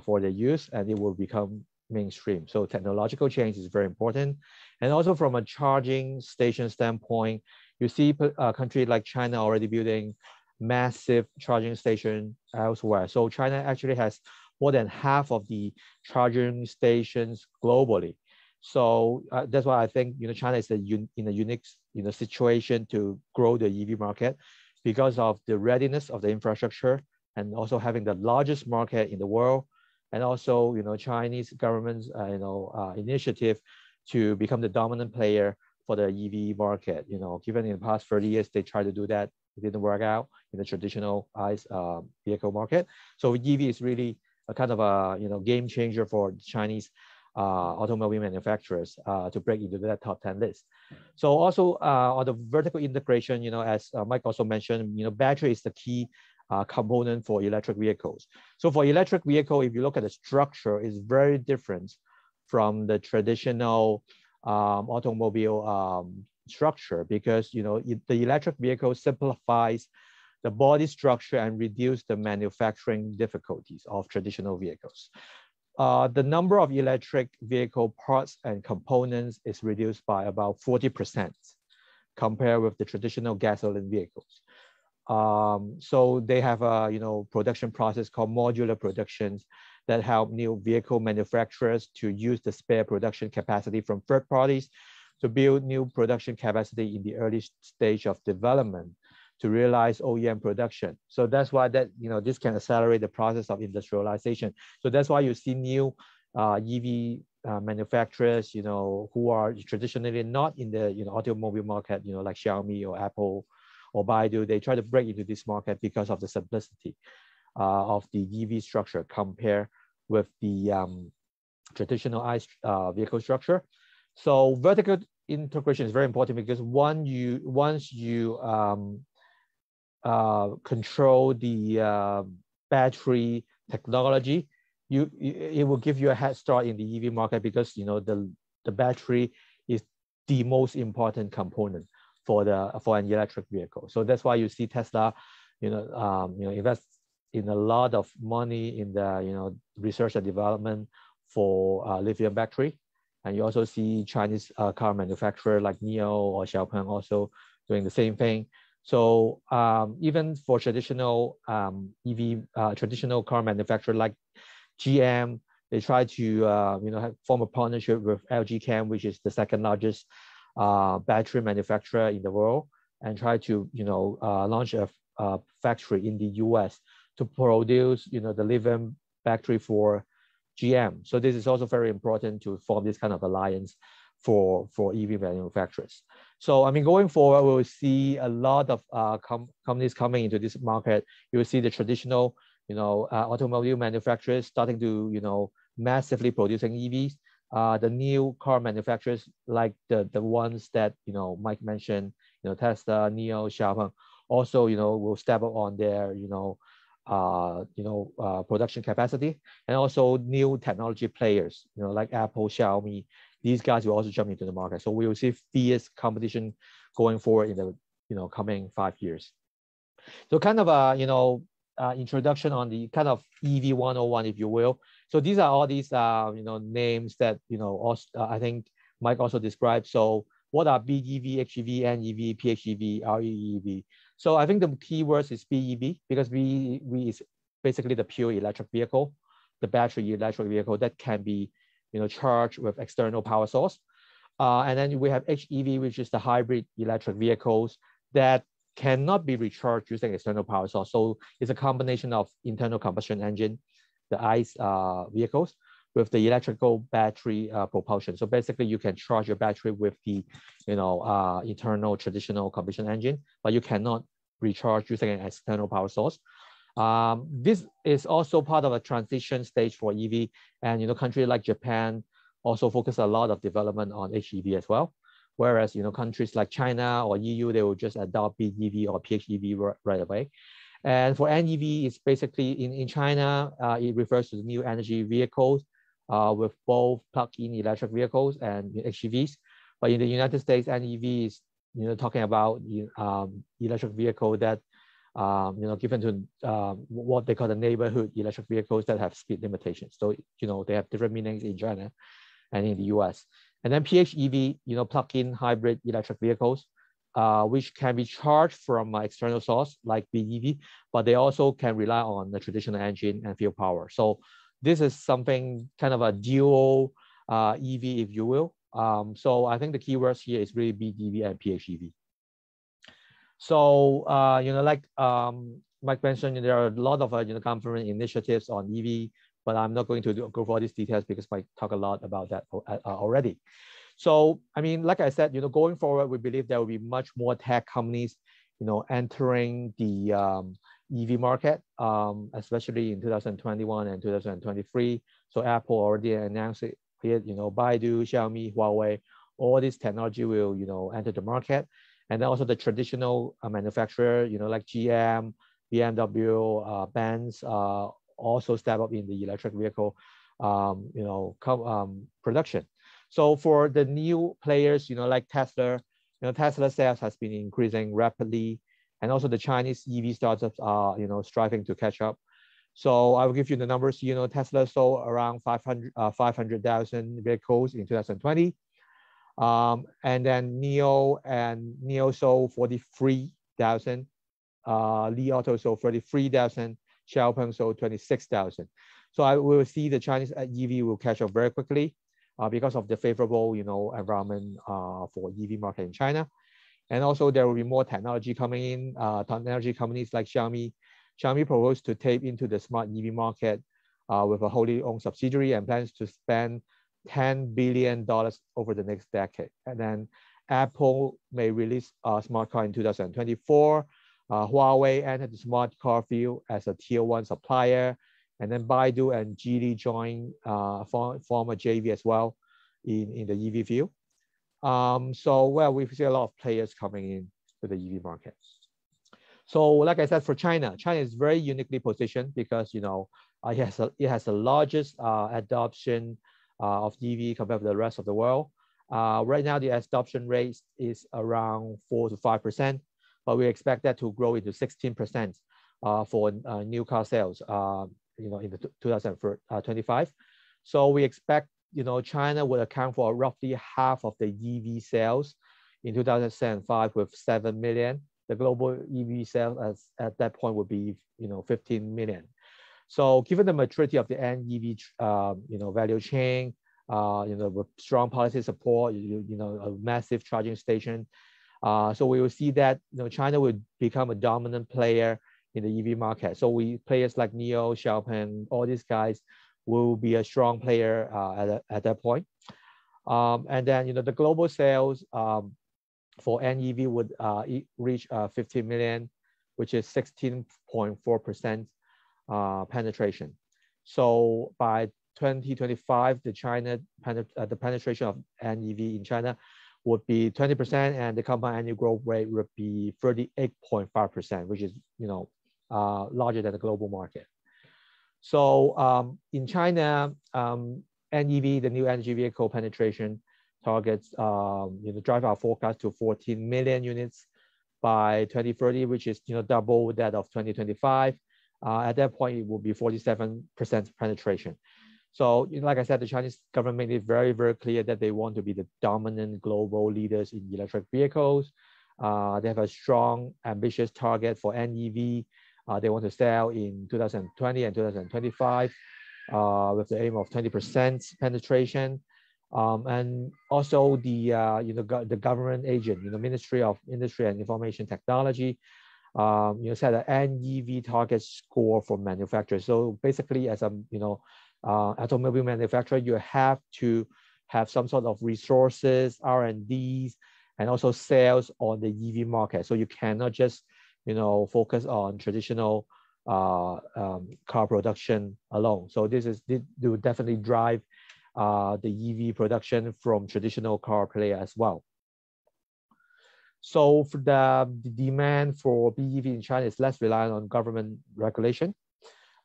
for their use, and it will become mainstream. So technological change is very important. And also from a charging station standpoint, you see a country like China already building massive charging station elsewhere. So China actually has more than half of the charging stations globally. So that's why I think China is in a unique situation to grow the EV market because of the readiness of the infrastructure and also having the largest market in the world, and also Chinese government's initiative to become the dominant player for the EV market. Given in the past 30 years they tried to do that, it didn't work out in the traditional ICE vehicle market. So EV is really a kind of a game changer for Chinese automobile manufacturers to break into that top 10 list. So also on the vertical integration, as Mike also mentioned, battery is the key component for electric vehicles. So for electric vehicle, if you look at the structure, it's very different from the traditional automobile structure, because the electric vehicle simplifies the body structure and reduce the manufacturing difficulties of traditional vehicles. The number of electric vehicle parts and components is reduced by about 40% compared with the traditional gasoline vehicles. So they have a production process called modular productions that help new vehicle manufacturers to use the spare production capacity from third parties to build new production capacity in the early stage of development to realize OEM production. So that's why this can accelerate the process of industrialization. So that's why you see new EV manufacturers, who are traditionally not in the automobile market, like Xiaomi or Apple or Baidu. They try to break into this market because of the simplicity of the EV structure compared with the traditional ICE vehicle structure. So vertical integration is very important because once you control the battery technology, it will give you a head start in the EV market, because the battery is the most important component for an electric vehicle. So that's why you see Tesla invest in a lot of money in the research and development for lithium battery. And you also see Chinese car manufacturer like NIO or XPeng also doing the same thing. So even for traditional traditional car manufacturer like GM, they try to form a partnership with LG Chem, which is the second largest battery manufacturer in the world, and try to launch a factory in the US to produce the lithium battery for GM. So this is also very important to form this kind of alliance for EV manufacturers. So going forward, we'll see a lot of companies coming into this market. You will see the traditional automobile manufacturers starting to massively producing EVs. The new car manufacturers like the ones that Mike mentioned, Tesla, NIO, XPeng, also will step up on their production capacity, and also new technology players like Apple, Xiaomi. These guys will also jump into the market. So we will see fierce competition going forward in the coming 5 years. So kind of a introduction on the kind of EV 101, if you will. So these are all these names that also, I think Mike also described. So what are BEV, HEV, NEV, PHEV, REEV? So I think the key words is BEV, because BEV is basically the pure electric vehicle, the battery electric vehicle that can be charged with external power source. And then we have HEV, which is the hybrid electric vehicles that cannot be recharged using external power source. So it's a combination of internal combustion engine, the ICE vehicles, with the electrical battery propulsion. So basically you can charge your battery with the internal traditional combustion engine, but you cannot recharge using an external power source. This is also part of a transition stage for EV, and countries like Japan also focus a lot of development on HEV as well. Whereas countries like China or EU, they will just adopt BEV or PHEV right away. And for NEV, it's basically in China, it refers to the new energy vehicles with both plug-in electric vehicles and HEVs. But in the United States, NEV is talking about electric vehicle that given to what they call the neighborhood electric vehicles that have speed limitations. So they have different meanings in China and in the US. And then PHEV, plug-in hybrid electric vehicles, which can be charged from an external source like BEV, but they also can rely on the traditional engine and fuel power. So this is something kind of a dual EV, if you will. So I think the keywords here is really BEV and PHEV. So, like Mike mentioned, there are a lot of government initiatives on EV, but I'm not going to go over all these details because Mike talked a lot about that already. So, I mean, like I said, going forward, we believe there will be much more tech companies, entering the EV market, especially in 2021 and 2023. So Apple already announced it here, Baidu, Xiaomi, Huawei, all this technology will, enter the market. And then also the traditional manufacturer, like GM, BMW, Benz, also step up in the electric vehicle, production. So for the new players, like Tesla, Tesla sales has been increasing rapidly, and also the Chinese EV startups are, striving to catch up. So I will give you the numbers. Tesla sold around 500,000 vehicles in 2020. And then NIO sold 43,000. Li Auto sold 33,000. Xiaopeng sold 26,000. So I will see the Chinese EV will catch up very quickly because of the favorable, environment for EV market in China. And also there will be more technology coming in. Technology companies like Xiaomi. Xiaomi proposed to tap into the smart EV market with a wholly owned subsidiary and plans to spend $10 billion over the next decade. And then Apple may release a smart car in 2024. Huawei entered the smart car field as a tier 1 supplier. And then Baidu and Geely join, form a JV as well in the EV field. So we see a lot of players coming in to the EV market. So like I said, for China is very uniquely positioned because, it has the largest adoption of EV compared to the rest of the world. Right now, the adoption rate is around 4 to 5%, but we expect that to grow into 16% for new car sales, in the 2025. So we expect, China will account for roughly half of the EV sales in 2005 with 7 million. The global EV sales at that point would be, 15 million. So given the maturity of the NEV, value chain, with strong policy support, a massive charging station. So we will see that, China will become a dominant player in the EV market. So players like NIO, Xiaopeng, all these guys will be a strong player at that point. And then, the global sales for NEV would reach 50 million, which is 16.4% penetration. So by 2025, the penetration of NEV in China would be 20%, and the compound annual growth rate would be 38.5%, which is, larger than the global market. So in China, NEV, the new energy vehicle penetration targets, drive our forecast to 14 million units by 2030, which is, double that of 2025. At that point, it will be 47% penetration. So, like I said, the Chinese government made it very, very clear that they want to be the dominant global leaders in electric vehicles. They have a strong, ambitious target for NEV. They want to sell in 2020 and 2025 with the aim of 20% penetration. And also the government agent, Ministry of Industry and Information Technology, set an NEV target score for manufacturers. So basically, as a automobile manufacturer, you have to have some sort of resources, R&Ds, and also sales on the EV market. So you cannot just focus on traditional car production alone. So this will definitely drive the EV production from traditional car player as well. So for the demand for BEV in China is less reliant on government regulation,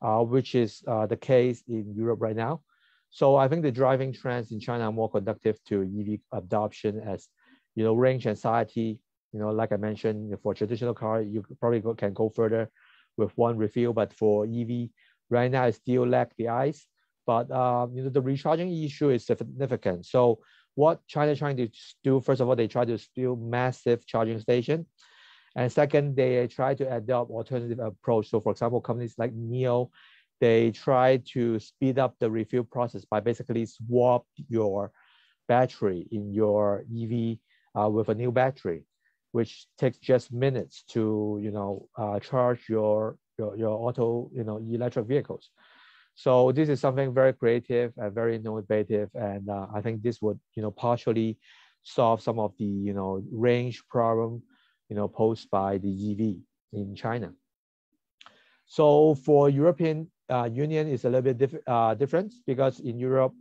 which is the case in Europe right now. So I think the driving trends in China are more conducive to EV adoption as, range anxiety. Like I mentioned, for traditional car, you probably can go further with one refill, but for EV, right now it still lack the ICE. But the recharging issue is significant. So what China is trying to do, first of all, they try to build massive charging station. And second, they try to adopt alternative approach. So for example, companies like NIO they try to speed up the refuel process by basically swap your battery in your EV with a new battery, which takes just minutes to charge your auto electric vehicles. So this is something very creative and very innovative, and I think this would partially solve some of the range problem posed by the EV in China. So for European Union is a little bit different, because in Europe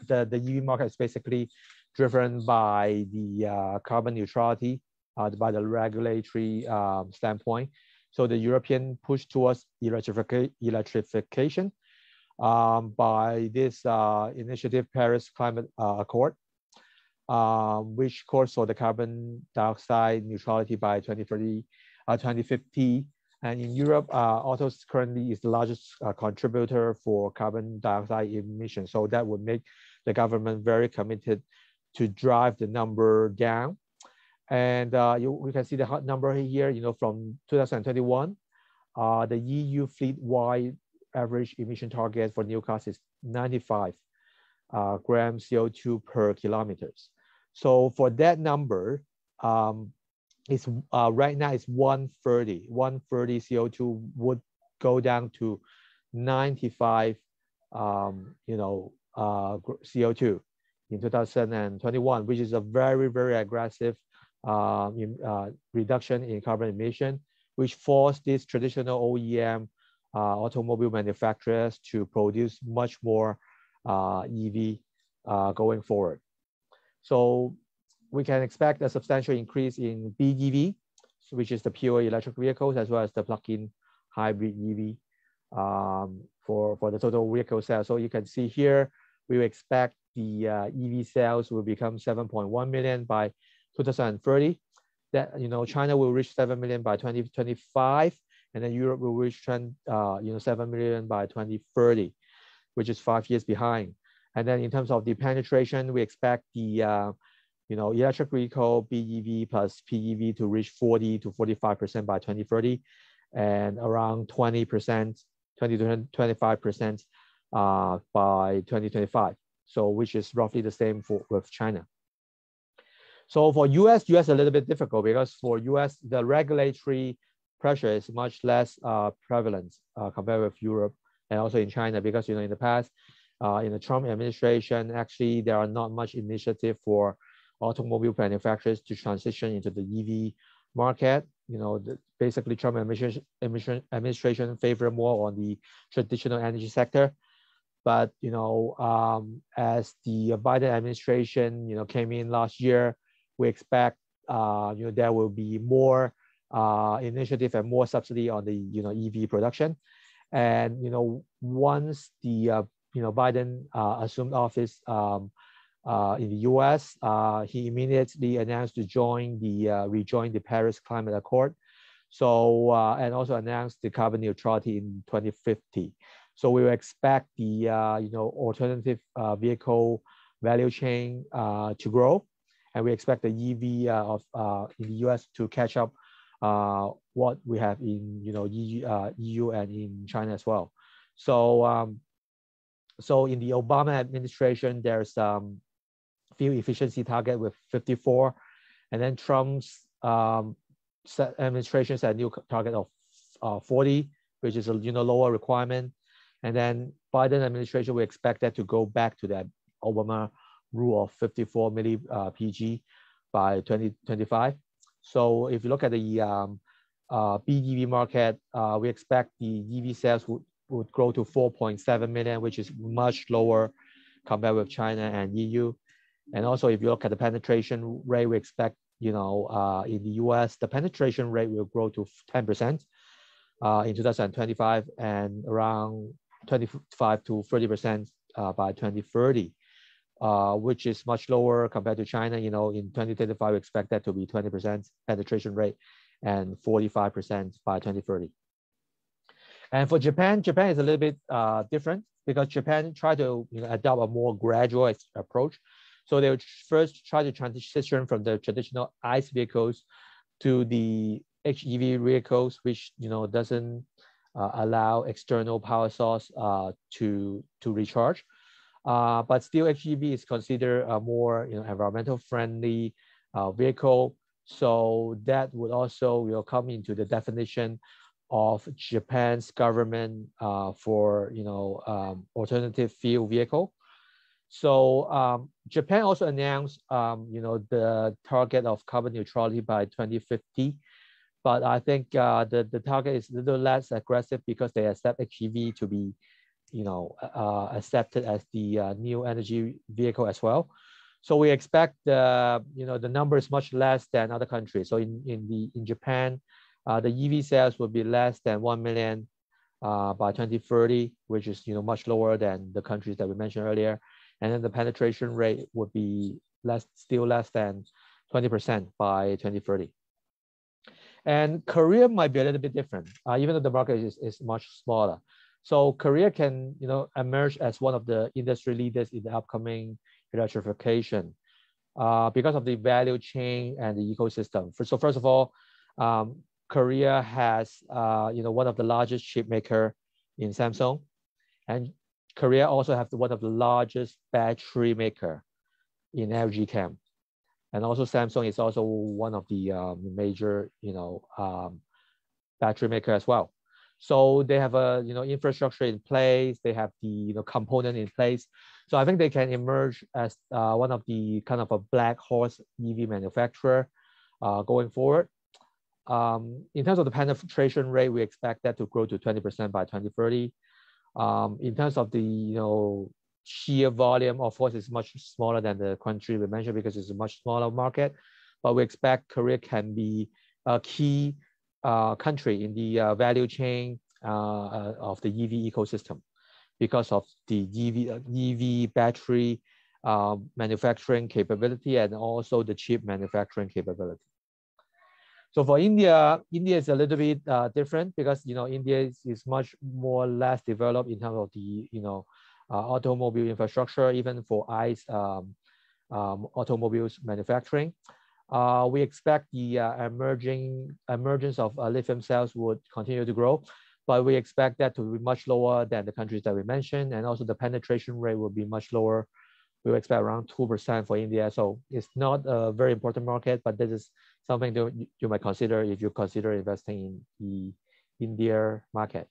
the EV market is basically driven by the carbon neutrality, by the regulatory standpoint. So the European push towards electrification by this initiative, Paris Climate Accord, which calls for the carbon dioxide neutrality by 2050. And in Europe, autos currently is the largest contributor for carbon dioxide emissions. So that would make the government very committed to drive the number down. And we can see the number here, from 2021, the EU fleet-wide average emission target for new cars is 95 grams CO2 per kilometers. So for that number, it's right now it's 130 CO2 would go down to 95 CO2 in 2021, which is a very, very aggressive reduction in carbon emission, which forced these traditional OEM automobile manufacturers to produce much more EV going forward. So we can expect a substantial increase in BEV, which is the pure electric vehicles, as well as the plug-in hybrid EV for the total vehicle sales. So you can see here, we expect the EV sales will become 7.1 million by 2030. That China will reach 7 million by 2025, and then Europe will reach 7 million by 2030, which is 5 years behind. And then in terms of the penetration, we expect the electric vehicle BEV plus PEV to reach 40 to 45% by 2030, and around 20 to 25% by 2025. So which is roughly the same with China. So for US a little bit difficult, because for US, the regulatory pressure is much less prevalent compared with Europe and also in China, because in the past, in the Trump administration, actually there are not much initiative for automobile manufacturers to transition into the EV market. Basically Trump administration favor more on the traditional energy sector. But as the Biden administration came in last year, we expect there will be more initiative and more subsidy on the EV production. And once the Biden assumed office in the US, he immediately announced to rejoin the Paris Climate Accord. So and also announced the carbon neutrality in 2050. So we will expect the alternative vehicle value chain to grow, and we expect the EV in the US to catch up what we have in EU and in China as well. So so in the Obama administration, there's fuel efficiency target with 54, and then Trump's administration set a new target of 40, which is a lower requirement. And then Biden administration, we expect that to go back to that Obama rule of 54 milli PG by 2025. So if you look at the BEV market, we expect the EV sales would grow to 4.7 million, which is much lower compared with China and EU. And also, if you look at the penetration rate, we expect, in the US, the penetration rate will grow to 10% in 2025 and around 25 to 30% by 2030, which is much lower compared to China. In 2025, we expect that to be 20% penetration rate and 45% by 2030. And for Japan is a little bit different, because Japan tried to adopt a more gradual approach. So they would first try to transition from the traditional ICE vehicles to the HEV vehicles, which doesn't allow external power source to recharge. But still, HEV is considered a more environmental friendly vehicle. So that would also come into the definition of Japan's government for alternative fuel vehicle. So Japan also announced the target of carbon neutrality by 2050. But I think the target is a little less aggressive because they accept HEV to be accepted as the new energy vehicle as well. So we expect the number is much less than other countries. So in Japan, the EV sales will be less than 1 million by 2030, which is much lower than the countries that we mentioned earlier. And then the penetration rate would be still less than 20% by 2030. And Korea might be a little bit different, even though the market is much smaller. So Korea can emerge as one of the industry leaders in the upcoming electrification because of the value chain and the ecosystem. So first of all, Korea has one of the largest chip maker in Samsung, and Korea also has one of the largest battery maker in LG Chem. And also Samsung is also one of the major, battery maker as well. So they have a, infrastructure in place. They have the, component in place. So I think they can emerge as one of the kind of a black horse EV manufacturer going forward. In terms of the penetration rate, we expect that to grow to 20% by 2030. In terms of the, sheer volume, of course, is much smaller than the country we mentioned because it's a much smaller market, but we expect Korea can be a key country in the value chain of the EV ecosystem because of the EV battery manufacturing capability and also the chip manufacturing capability. So for India is a little bit different because India is much more less developed in terms of the automobile infrastructure, even for ICE automobiles manufacturing. We expect the emergence of lithium cells would continue to grow, but we expect that to be much lower than the countries that we mentioned, and also the penetration rate will be much lower. We expect around 2% for India. So it's not a very important market, but this is something that you might consider if you consider investing in the India market.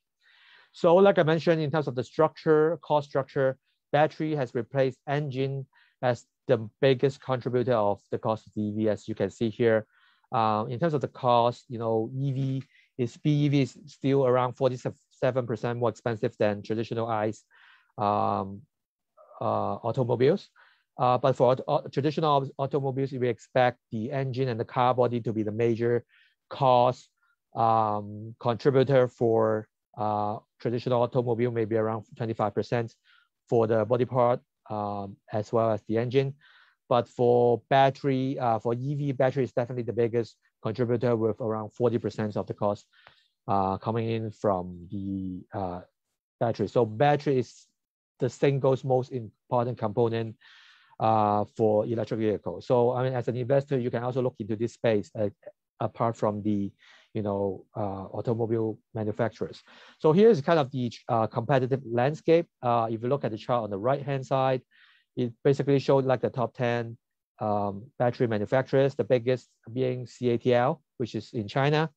So like I mentioned, in terms of the cost structure, battery has replaced engine as the biggest contributor of the cost of the EV, as you can see here. In terms of the cost, BEV is still around 47% more expensive than traditional ICE automobiles. But for traditional automobiles, we expect the engine and the car body to be the major cost contributor for traditional automobile, maybe around 25% for the body part as well as the engine. But for battery, for EV, battery is definitely the biggest contributor with around 40% of the cost coming in from the battery. So battery is the single most important component for electric vehicles. So I mean, as an investor, you can also look into this space apart from the automobile manufacturers. So here's kind of the competitive landscape. If you look at the chart on the right-hand side, it basically showed like the top 10 battery manufacturers, the biggest being CATL, which is in China,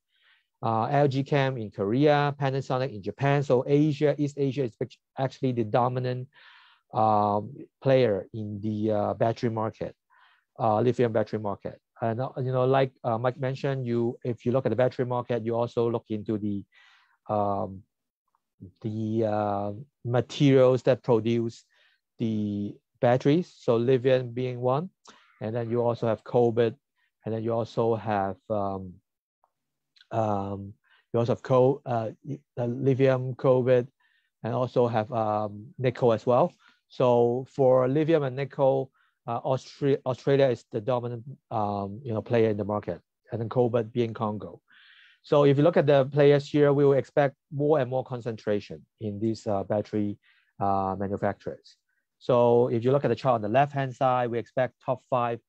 LG Chem in Korea, Panasonic in Japan. So East Asia is actually the dominant player in the battery market, lithium battery market. And like Mike mentioned, if you look at the battery market, you also look into the materials that produce the batteries. So lithium being one, and then you also have cobalt, and then you also have lithium, cobalt, and also have nickel as well. So for lithium and nickel, Australia is the dominant player in the market, and then cobalt being Congo. So if you look at the players here, we will expect more and more concentration in these battery manufacturers. So if you look at the chart on the left-hand side, we expect top 5,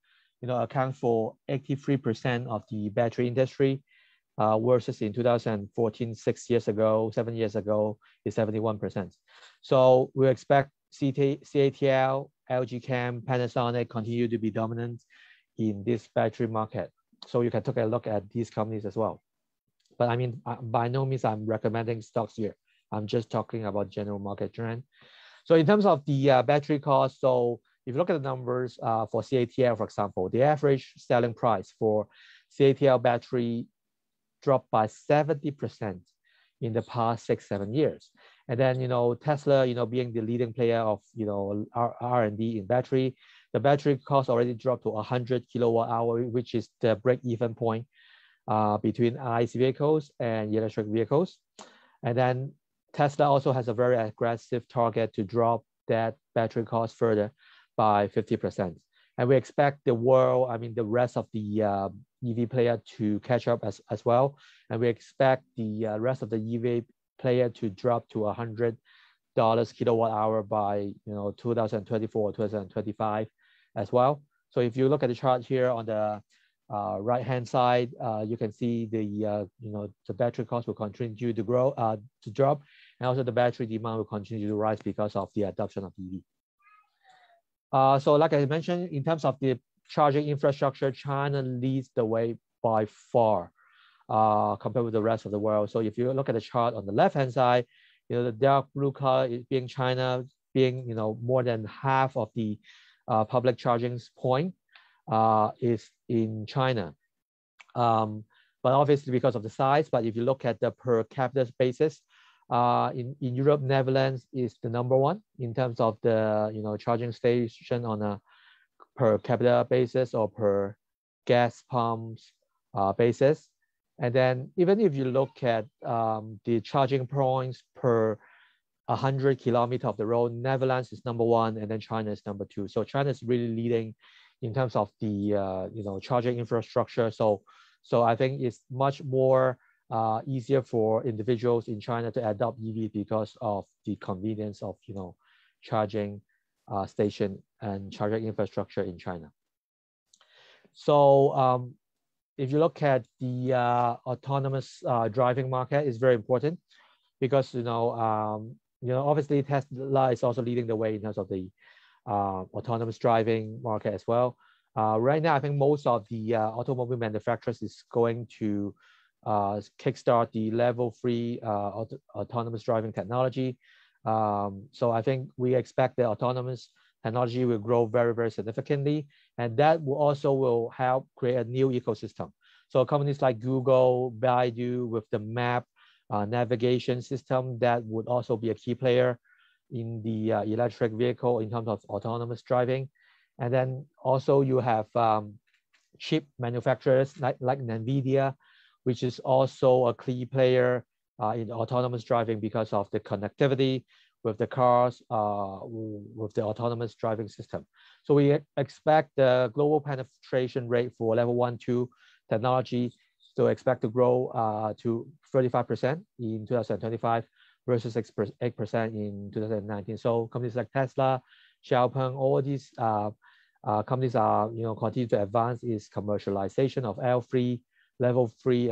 account for 83% of the battery industry. versus in 2014, 6 years ago, 7 years ago, is 71%. So we expect CATL, LG Chem, Panasonic continue to be dominant in this battery market. So you can take a look at these companies as well. But I mean, by no means I'm recommending stocks here. I'm just talking about general market trend. So in terms of the battery cost, so if you look at the numbers for CATL, for example, the average selling price for CATL battery dropped by 70% in the past 6-7 years. And then, Tesla, being the leading player of, R&D in battery, the battery cost already dropped to 100 kilowatt hour, which is the break-even point between ICE vehicles and electric vehicles. And then Tesla also has a very aggressive target to drop that battery cost further by 50%. And we expect the world, the rest of the EV player to catch up as well. And we expect the rest of the EV player to drop to $100 kilowatt hour by 2024 or 2025 as well. So if you look at the chart here on the right-hand side, you can see the battery cost will continue to grow, to drop, and also the battery demand will continue to rise because of the adoption of EV. So like I mentioned, in terms of the charging infrastructure, China leads the way by far compared with the rest of the world. So if you look at the chart on the left-hand side, the dark blue color is being China, being more than half of the public charging point is in China. But obviously because of the size, but if you look at the per capita basis, in Europe, Netherlands is the #1 in terms of the charging station on a per capita basis or per gas pumps basis. And then even if you look at the charging points per 100 kilometers of the road, Netherlands is #1 and then China is #2. So China is really leading in terms of the charging infrastructure. So I think it's much more easier for individuals in China to adopt EV because of the convenience of charging station and charging infrastructure in China. So if you look at the autonomous driving market, is very important because obviously Tesla is also leading the way in terms of the autonomous driving market as well. Right now, I think most of the automobile manufacturers is going to kickstart the level 3 autonomous driving technology. So I think we expect the autonomous technology will grow very, very significantly, and that will help create a new ecosystem. So companies like Google, Baidu with the map navigation system, that would also be a key player in the electric vehicle in terms of autonomous driving. And then also you have chip manufacturers like NVIDIA, which is also a key player in autonomous driving because of the connectivity with the cars, with the autonomous driving system. So we expect the global penetration rate for level 1, 2 technology to expect to grow to 35% in 2025 versus 8% in 2019. So companies like Tesla, Xiaopeng, all these companies are continue to advance its commercialization of L3 level 3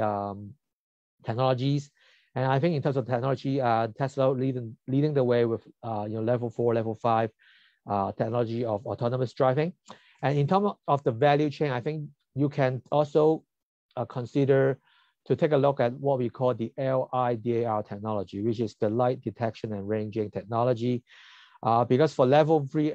technologies. And I think in terms of technology, Tesla leading the way with level 4, level 5 technology of autonomous driving. And in terms of the value chain, I think you can also consider to take a look at what we call the LiDAR technology, which is the light detection and ranging technology. Because for level 3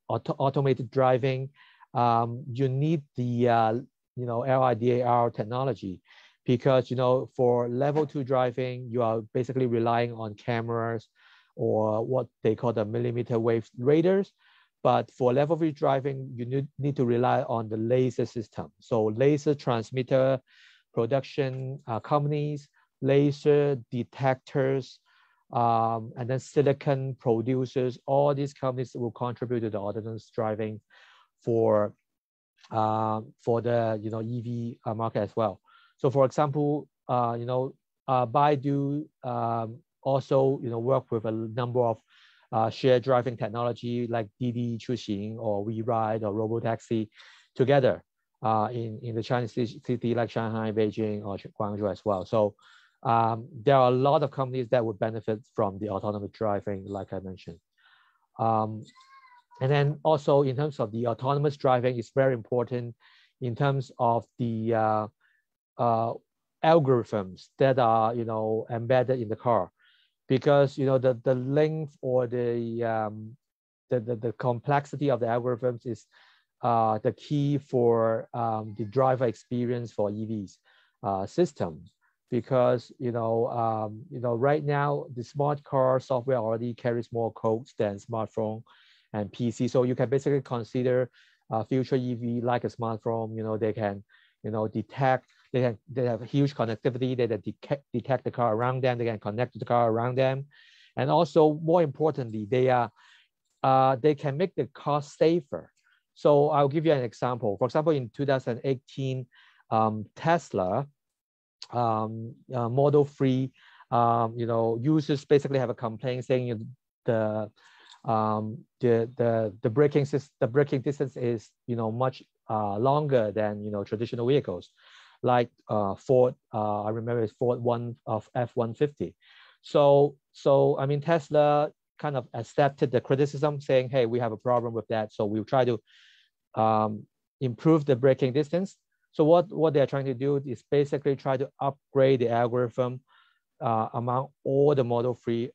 automated driving, you need the LiDAR technology, because for level 2 driving, you are basically relying on cameras or what they call the millimeter wave radars. But for level 3 driving, you need to rely on the laser system. So laser transmitter production companies, laser detectors, and then silicon producers, all these companies will contribute to the autonomous driving for the EV market as well. So for example, Baidu also work with a number of shared driving technology like Didi Chuxing or WeRide or Robotaxi together. in the Chinese city like Shanghai, Beijing, or Guangzhou as well. So there are a lot of companies that would benefit from the autonomous driving, like I mentioned. And then also in terms of the autonomous driving, it's very important in terms of the algorithms that are, embedded in the car, because, the length or the complexity of the algorithms is the key for the driver experience for EVs system. Because, right now the smart car software already carries more codes than smartphone and PC. So you can basically consider future EV like a smartphone. They can, detect, they have huge connectivity. They detect the car around them. They can connect to the car around them. And also, more importantly, they can make the car safer. So I'll give you an example. For example, in 2018, Tesla Model 3, users basically have a complaint saying the braking distance is much longer than traditional vehicles, like Ford. I remember it's Ford F-150. So I mean, Tesla kind of accepted the criticism, saying, hey, we have a problem with that, so we'll try to improve the braking distance. So what they're trying to do is basically try to upgrade the algorithm among all the Model 3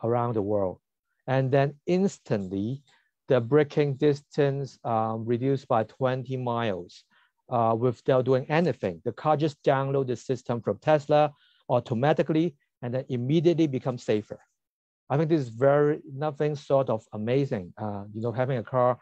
around the world. And then instantly, the braking distance reduced by 20 miles without doing anything. The car just downloads the system from Tesla automatically and then immediately becomes safer. I think this is nothing sort of amazing, having a car,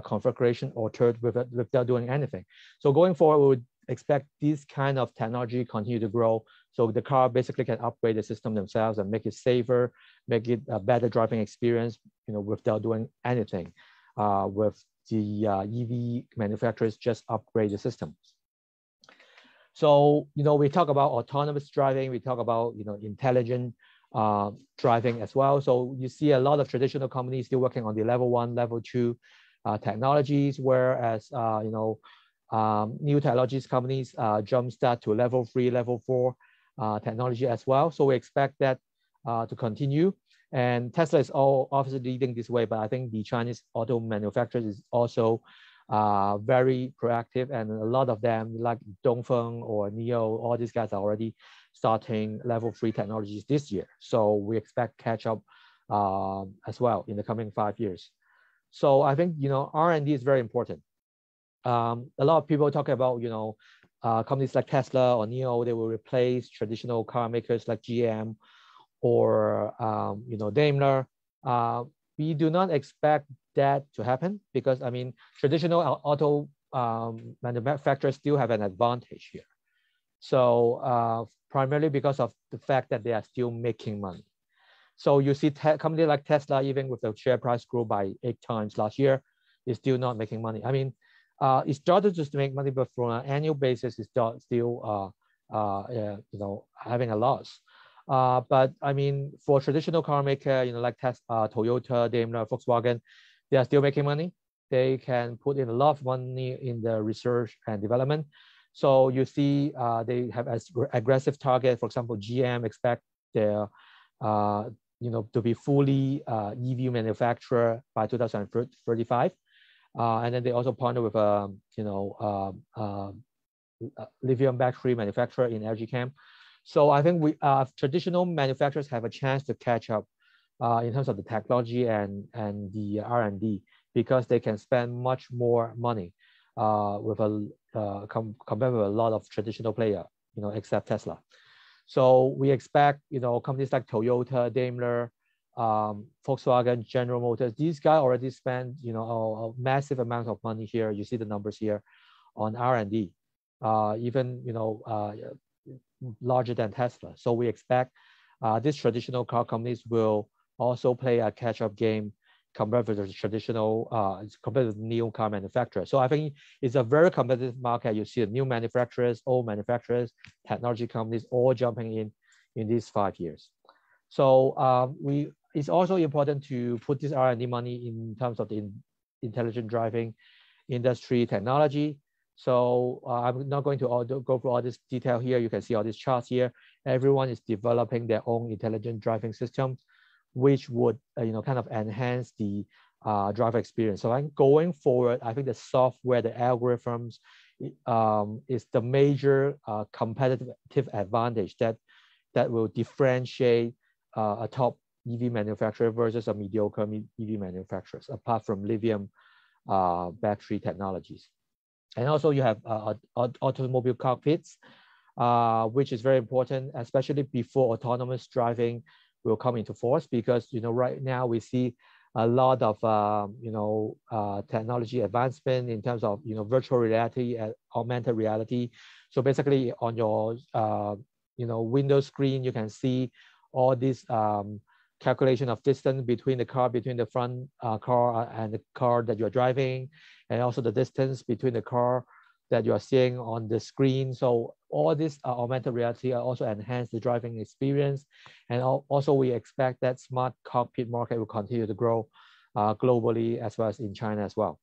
configuration altered without doing anything. So going forward, we would expect this kind of technology continue to grow. So the car basically can upgrade the system themselves and make it safer, make it a better driving experience, without doing anything. With the EV manufacturers just upgrade the systems. So, we talk about autonomous driving, we talk about, intelligent driving as well. So you see a lot of traditional companies still working on the level 1, level 2 technologies, whereas new technologies companies jumpstart to level 3, level 4 technology as well. So we expect that to continue. And Tesla is obviously leading this way, but I think the Chinese auto manufacturers is also very proactive, and a lot of them, like Dongfeng or NIO, all these guys are already starting level 3 technologies this year. So we expect catch up as well in the coming 5 years. So I think, R&D is very important. A lot of people talk about, companies like Tesla or NIO, they will replace traditional car makers like GM or, Daimler. We do not expect that to happen, because, I mean, traditional auto manufacturers still have an advantage here. So primarily because of the fact that they are still making money. So you see company like Tesla, even with the share price grew by 8 times last year, is still not making money. I mean, it started just to make money, but from an annual basis, it's still having a loss. But I mean, for traditional car maker, like Tesla, Toyota, Daimler, Volkswagen, they are still making money. They can put in a lot of money in the research and development. So you see, they have an aggressive target. For example, GM expect their, to be fully EV manufacturer by 2035. And then they also partner with lithium battery manufacturer in LG Chem. So I think traditional manufacturers have a chance to catch up in terms of the technology and the R&D, because they can spend much more money compared with a lot of traditional players, except Tesla. So we expect, companies like Toyota, Daimler, Volkswagen, General Motors, these guys already spend, a massive amount of money here. You see the numbers here on R&D, even, larger than Tesla. So we expect these traditional car companies will also play a catch-up game compared with the traditional, compared with new car manufacturers. So I think it's a very competitive market. You see the new manufacturers, old manufacturers, technology companies all jumping in these 5 years. So it's also important to put this R&D money in terms of the intelligent driving industry technology. So I'm not going to go through all this detail here. You can see all these charts here. Everyone is developing their own intelligent driving system, which would kind of enhance the driver experience. So I'm going forward, I think the software, the algorithms is the major competitive advantage that will differentiate a top EV manufacturer versus a mediocre EV manufacturers, apart from lithium battery technologies. And also you have automobile cockpits, which is very important, especially before autonomous driving will come into force, because right now we see a lot of technology advancement in terms of virtual reality and augmented reality. So basically on your window screen, you can see all this calculation of distance between the front car and the car that you're driving, and also the distance between the car that you are seeing on the screen. So all this augmented reality also enhance the driving experience. And also we expect that smart cockpit market will continue to grow globally, as well as in China as well.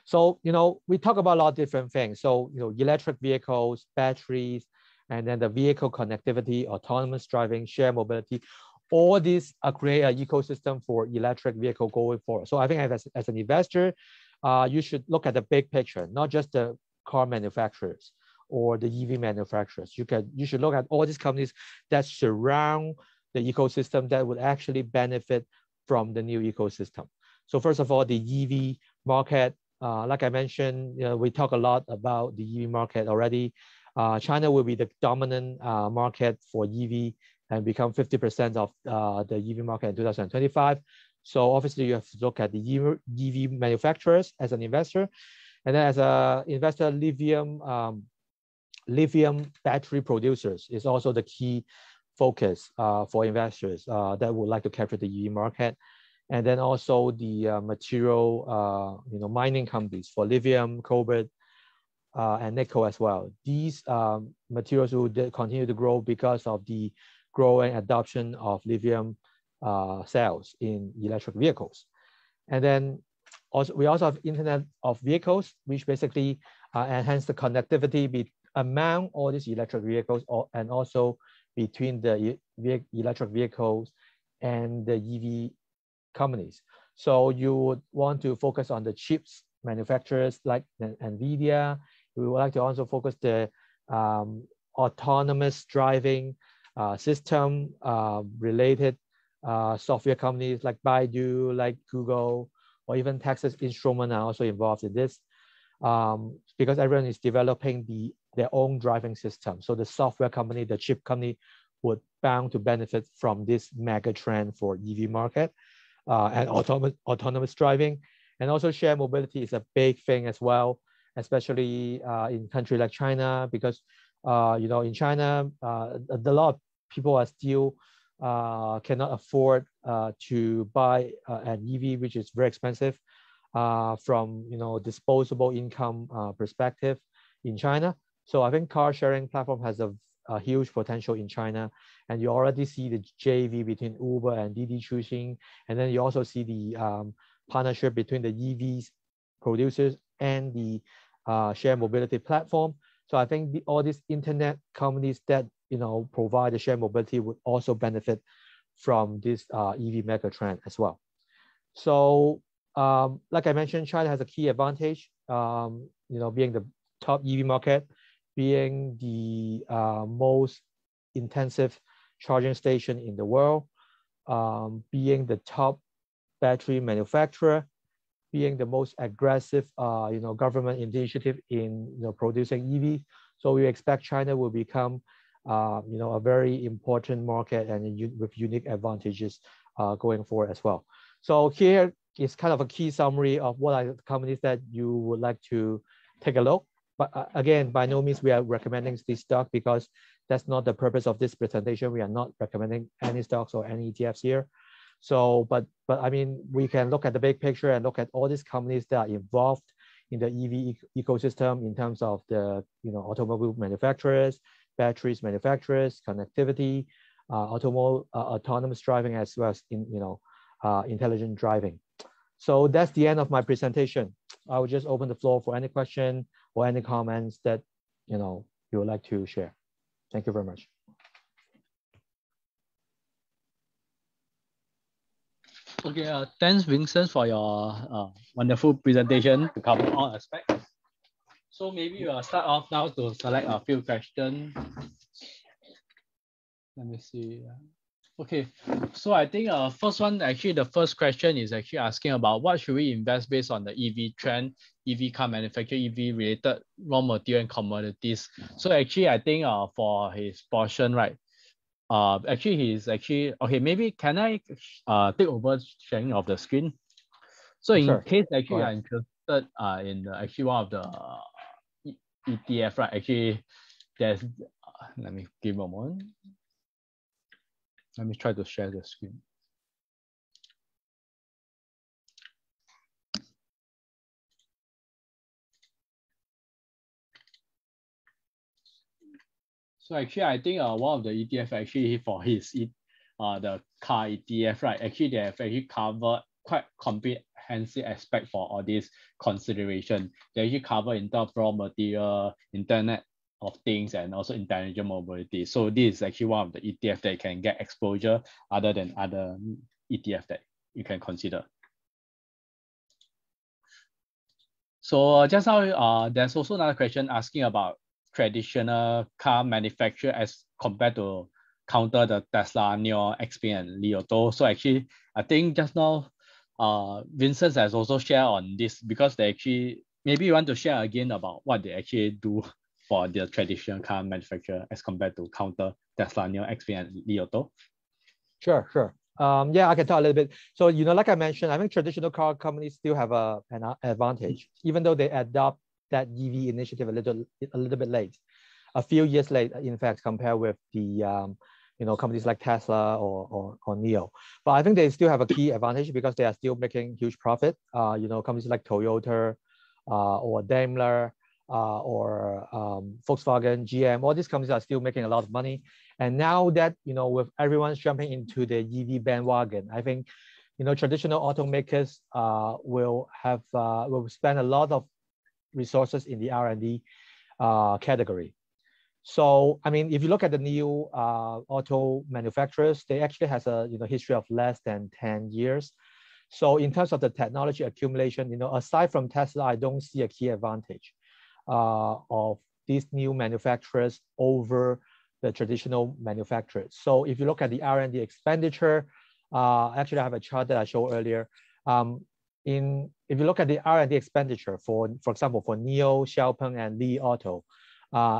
So, we talk about a lot of different things. So, electric vehicles, batteries, and then the vehicle connectivity, autonomous driving, shared mobility, all these create an ecosystem for electric vehicle going forward. So I think as an investor, you should look at the big picture, not just the car manufacturers or the EV manufacturers. You should look at all these companies that surround the ecosystem that would actually benefit from the new ecosystem. So first of all, the EV market, like I mentioned, we talk a lot about the EV market already. China will be the dominant market for EV and become 50% of the EV market in 2025. So obviously you have to look at the EV manufacturers as an investor. And then as an investor, lithium battery producers is also the key focus for investors that would like to capture the EV market. And then also the material, mining companies for lithium, cobalt, and nickel as well. These materials will continue to grow because of the growing adoption of lithium cells in electric vehicles. And then we also have Internet of Vehicles, which basically enhance the connectivity among all these electric vehicles and also between the electric vehicles and the EV companies. So you would want to focus on the chips manufacturers like NVIDIA. We would like to also focus the autonomous driving system related software companies like Baidu, like Google, or even Texas Instruments are also involved in this because everyone is developing their own driving system. So the software company, the chip company would bound to benefit from this mega trend for EV market and autonomous driving. And also shared mobility is a big thing as well, especially in countries like China, because in China, a lot of people are still cannot afford to buy an EV, which is very expensive from disposable income perspective in China. So I think car sharing platform has a huge potential in China, and you already see the JV between Uber and Didi Chuxing, and then you also see the partnership between the EVs producers and the shared mobility platform. So I think all these internet companies that provide the shared mobility would also benefit from this EV mega trend as well. So like I mentioned, China has a key advantage, being the top EV market, being the most intensive charging station in the world, being the top battery manufacturer, being the most aggressive government initiative in producing EVs. So we expect China will become a very important market and with unique advantages going forward as well. So here is kind of a key summary of what are the companies that you would like to take a look. But again, by no means we are recommending this stock, because that's not the purpose of this presentation. We are not recommending any stocks or any ETFs here. So, but I mean, we can look at the big picture and look at all these companies that are involved in the EV ecosystem in terms of the automobile manufacturers, batteries manufacturers, connectivity, autonomous driving, as well as intelligent driving. So that's the end of my presentation. I will just open the floor for any question or any comments that you would like to share. Thank you very much. Okay, thanks Vincent for your wonderful presentation to cover all aspects. So maybe we'll start off now to select a few questions. Let me see. Okay, so I think first one, actually the first question is actually asking about what should we invest based on the EV trend, EV car manufacturer, EV related raw material and commodities. So actually I think for his portion, right, actually he's actually, okay, maybe can I take over sharing of the screen? So in case actually you're interested in actually one of the ETF, right, actually there's, let me give a moment. Let me try to share the screen. So actually, I think one of the ETF actually for his the car ETF, right? Actually, they have actually covered quite comprehensive aspect for all these consideration. They actually cover in terms of raw material, Internet of Things, and also intelligent mobility. So this is actually one of the ETF that can get exposure other than other ETF that you can consider. So just now, there's also another question asking about traditional car manufacturer as compared to counter the Tesla, NIO, XP, and Li Auto. So actually, I think just now, Vincent has also shared on this because they actually, maybe you want to share again about what they actually do for the traditional car manufacturer as compared to counter Tesla, NIO, XP, and Li Auto. Sure. Yeah, I can talk a little bit. So, like I mentioned, I think traditional car companies still have an advantage, even though they adopt that EV initiative a little bit late, a few years late, in fact, compared with the companies like Tesla or NIO. But I think they still have a key advantage because they are still making huge profit. Companies like Toyota or Daimler or Volkswagen, GM, all these companies are still making a lot of money. And now that with everyone jumping into the EV bandwagon, I think traditional automakers will spend a lot of resources in the R&D category. So, I mean, if you look at the new auto manufacturers, they actually has a history of less than 10 years. So in terms of the technology accumulation, aside from Tesla, I don't see a key advantage of these new manufacturers over the traditional manufacturers. So if you look at the R&D expenditure, actually I have a chart that I showed earlier. If you look at the R&D expenditure for example, for NIO, XPeng, and Li Auto,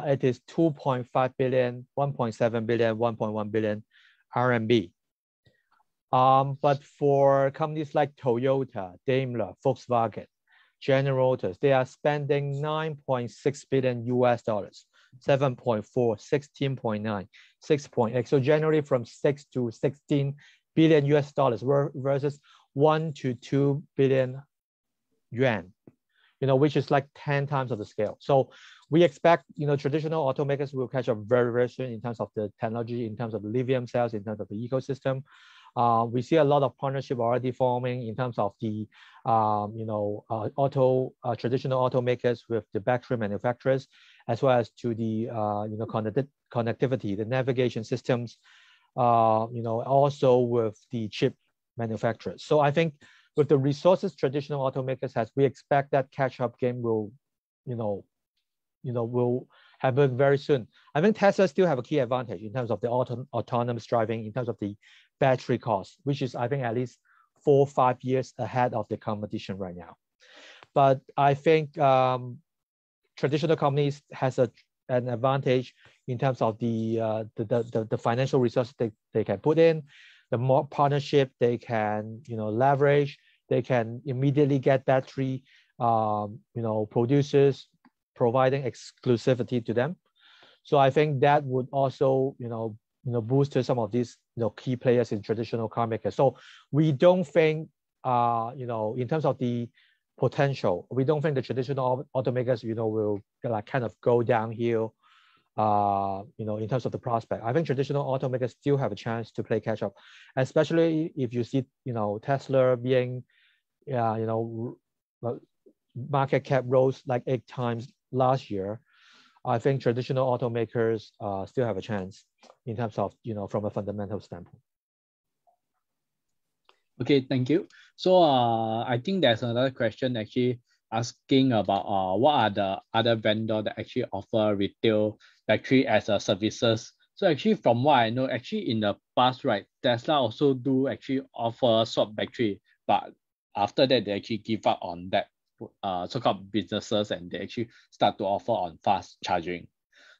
it is 2.5 billion, 1.7 billion, 1.1 billion RMB. But for companies like Toyota, Daimler, Volkswagen, General Motors, they are spending $9.6 billion US dollars, 7.4, 16.9, 6.8. So generally from 6 to 16 billion US dollars versus 1 to 2 billion yuan, which is like 10 times of the scale. So we expect, traditional automakers will catch up very, very soon in terms of the technology, in terms of the lithium cells, in terms of the ecosystem. We see a lot of partnership already forming in terms of the, traditional automakers with the battery manufacturers, as well as to the, connectivity, the navigation systems, also with the chip manufacturers. So I think with the resources traditional automakers has, we expect that catch-up game will, will happen very soon. I think Tesla still have a key advantage in terms of the autonomous driving, in terms of the battery cost, which is, I think, at least 4 or 5 years ahead of the competition right now. But I think traditional companies has an advantage in terms of the financial resources they can put in, the more partnership they can leverage, they can immediately get battery producers providing exclusivity to them. So I think that would also boost to some of these key players in traditional car makers. So we don't think in terms of the potential, we don't think the traditional automakers will kind of go downhill in terms of the prospect. I think traditional automakers still have a chance to play catch up, especially if you see Tesla being market cap rose like 8 times last year, I think traditional automakers still have a chance in terms of, from a fundamental standpoint. Okay, thank you. So I think there's another question actually asking about what are the other vendors that actually offer retail battery as a services. So actually from what I know, actually in the past, right, Tesla also do actually offer swap battery, but after that they actually give up on that so-called businesses and they actually start to offer on fast charging.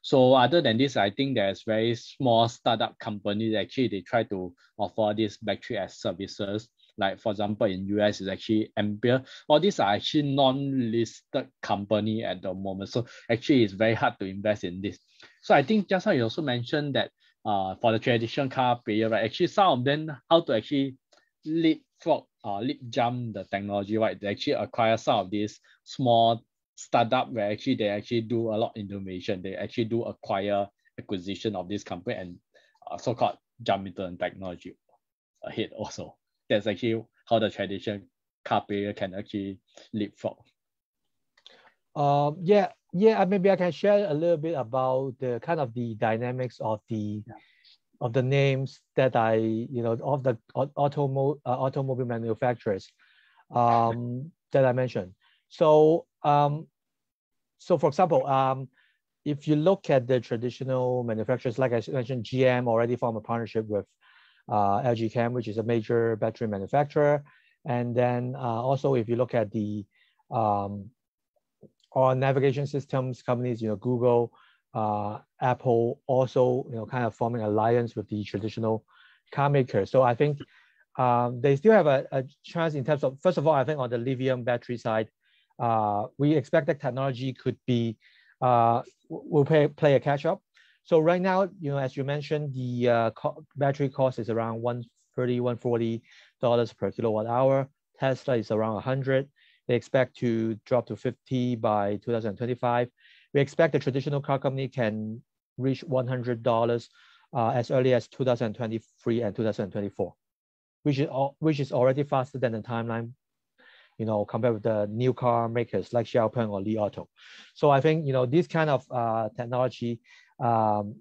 So other than this, I think there's very small startup companies actually they try to offer this battery as services. Like for example, in US is actually Ampere. All these are actually non-listed company at the moment. So actually it's very hard to invest in this. So I think just now you also mentioned that for the traditional car player, right? Actually some of them how to actually leap jump the technology, right? They actually acquire some of these small startup where actually they actually do a lot of innovation. They actually do acquire acquisition of this company and so-called jump into the technology ahead also. That's actually how the traditional car player can actually leapfrog. Yeah, maybe I can share a little bit about the kind of the dynamics of the names that of the automobile manufacturers that I mentioned. So for example, if you look at the traditional manufacturers, like I mentioned, GM already formed a partnership with LG Chem, which is a major battery manufacturer. And then also, if you look at the or navigation systems companies, Google, Apple, also kind of forming alliance with the traditional car makers. So I think they still have a chance in terms of, first of all, I think on the lithium battery side, we expect that technology could be will play a catch up. So right now, as you mentioned, the battery cost is around $140 per kilowatt hour. Tesla is around 100. They expect to drop to 50 by 2025. We expect the traditional car company can reach $100 as early as 2023 and 2024, which is already faster than the timeline, compared with the new car makers like Xiaopeng or Li Auto. So I think, this kind of technology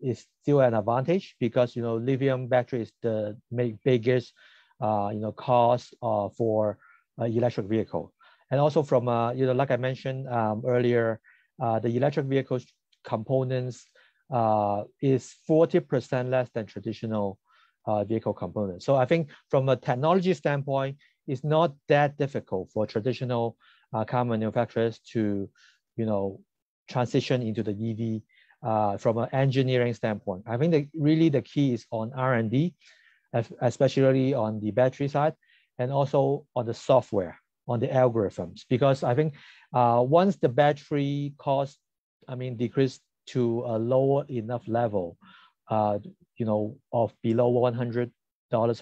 is still an advantage because, lithium battery is the biggest, cost for electric vehicle. And also from, like I mentioned earlier, the electric vehicles components is 40% less than traditional vehicle components. So I think from a technology standpoint, it's not that difficult for traditional car manufacturers to, transition into the EV from an engineering standpoint. I think really the key is on R&D, especially on the battery side, and also on the software, on the algorithms, because I think once the battery cost, decrease to a lower enough level, of below $100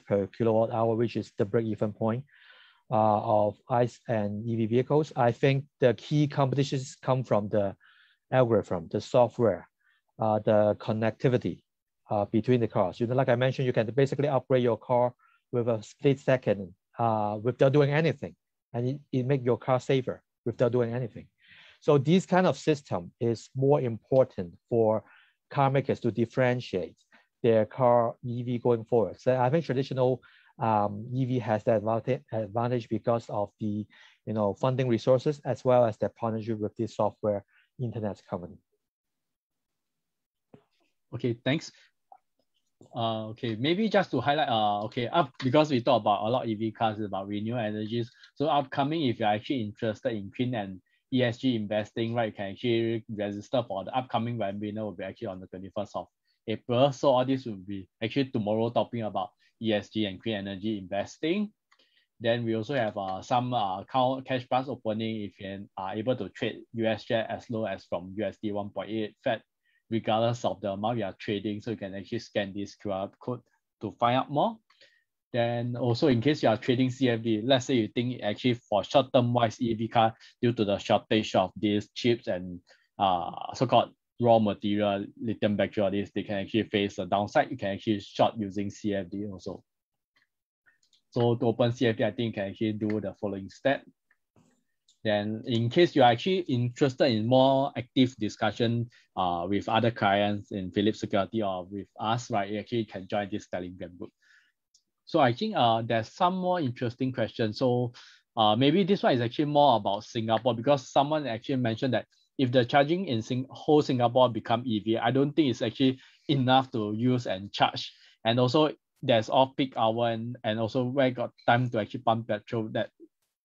per kilowatt hour, which is the break-even point of ICE and EV vehicles, I think the key competitions come from the algorithm, the software, the connectivity between the cars. Like I mentioned, you can basically upgrade your car with a split second without doing anything, and it makes your car safer without doing anything. So this kind of system is more important for car makers to differentiate their car EV going forward. So I think traditional EV has that advantage because of the funding resources as well as their partnership with the software internet company. Okay, thanks. Okay, maybe just to highlight, because we talk about a lot of EV cars about renewable energies. So upcoming, if you're actually interested in clean and ESG investing, right, you can actually register for the upcoming webinar will be actually on the 21st of April. So all this will be actually tomorrow talking about ESG and clean energy investing. Then we also have some cash plus opening if you are able to trade US share as low as from USD 1.8 Fed, regardless of the amount you are trading. So you can actually scan this QR code to find out more. Then also in case you are trading CFD, let's say you think actually for short-term wise EV car, due to the shortage of these chips and so-called raw material, lithium battery, or this, they can actually face a downside. You can actually short using CFD also. So to open CFD, I think you can actually do the following step. Then in case you're actually interested in more active discussion with other clients in Phillip Security or with us, right, you actually can join this Telegram group. So I think there's some more interesting questions. So maybe this one is actually more about Singapore, because someone actually mentioned that if the charging in whole Singapore become EV, I don't think it's actually enough to use and charge. And also there's off-peak hour and also where got time to actually pump petrol that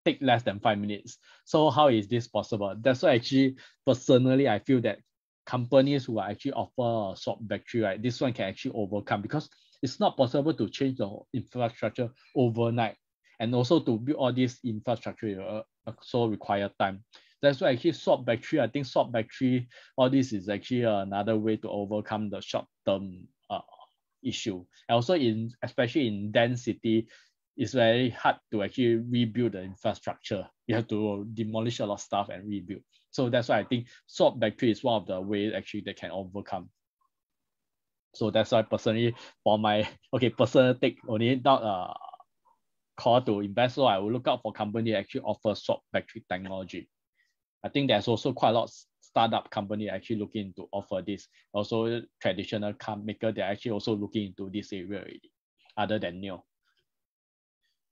take less than 5 minutes. So how is this possible? That's why actually personally I feel that companies who are actually offer a swap battery, right, this one can actually overcome, because it's not possible to change the whole infrastructure overnight. And also to build all this infrastructure also require time. That's why actually swap battery, I think swap battery, all this is actually another way to overcome the short-term issue. And also especially in dense city, it's very hard to actually rebuild the infrastructure. You have to demolish a lot of stuff and rebuild. So that's why I think swap battery is one of the ways actually they can overcome. So that's why personally, for my personal take, only not call to invest, so I will look out for company that actually offer swap battery technology. I think there's also quite a lot of startup company actually looking to offer this. Also traditional car maker, they're actually also looking into this area already, other than NIO.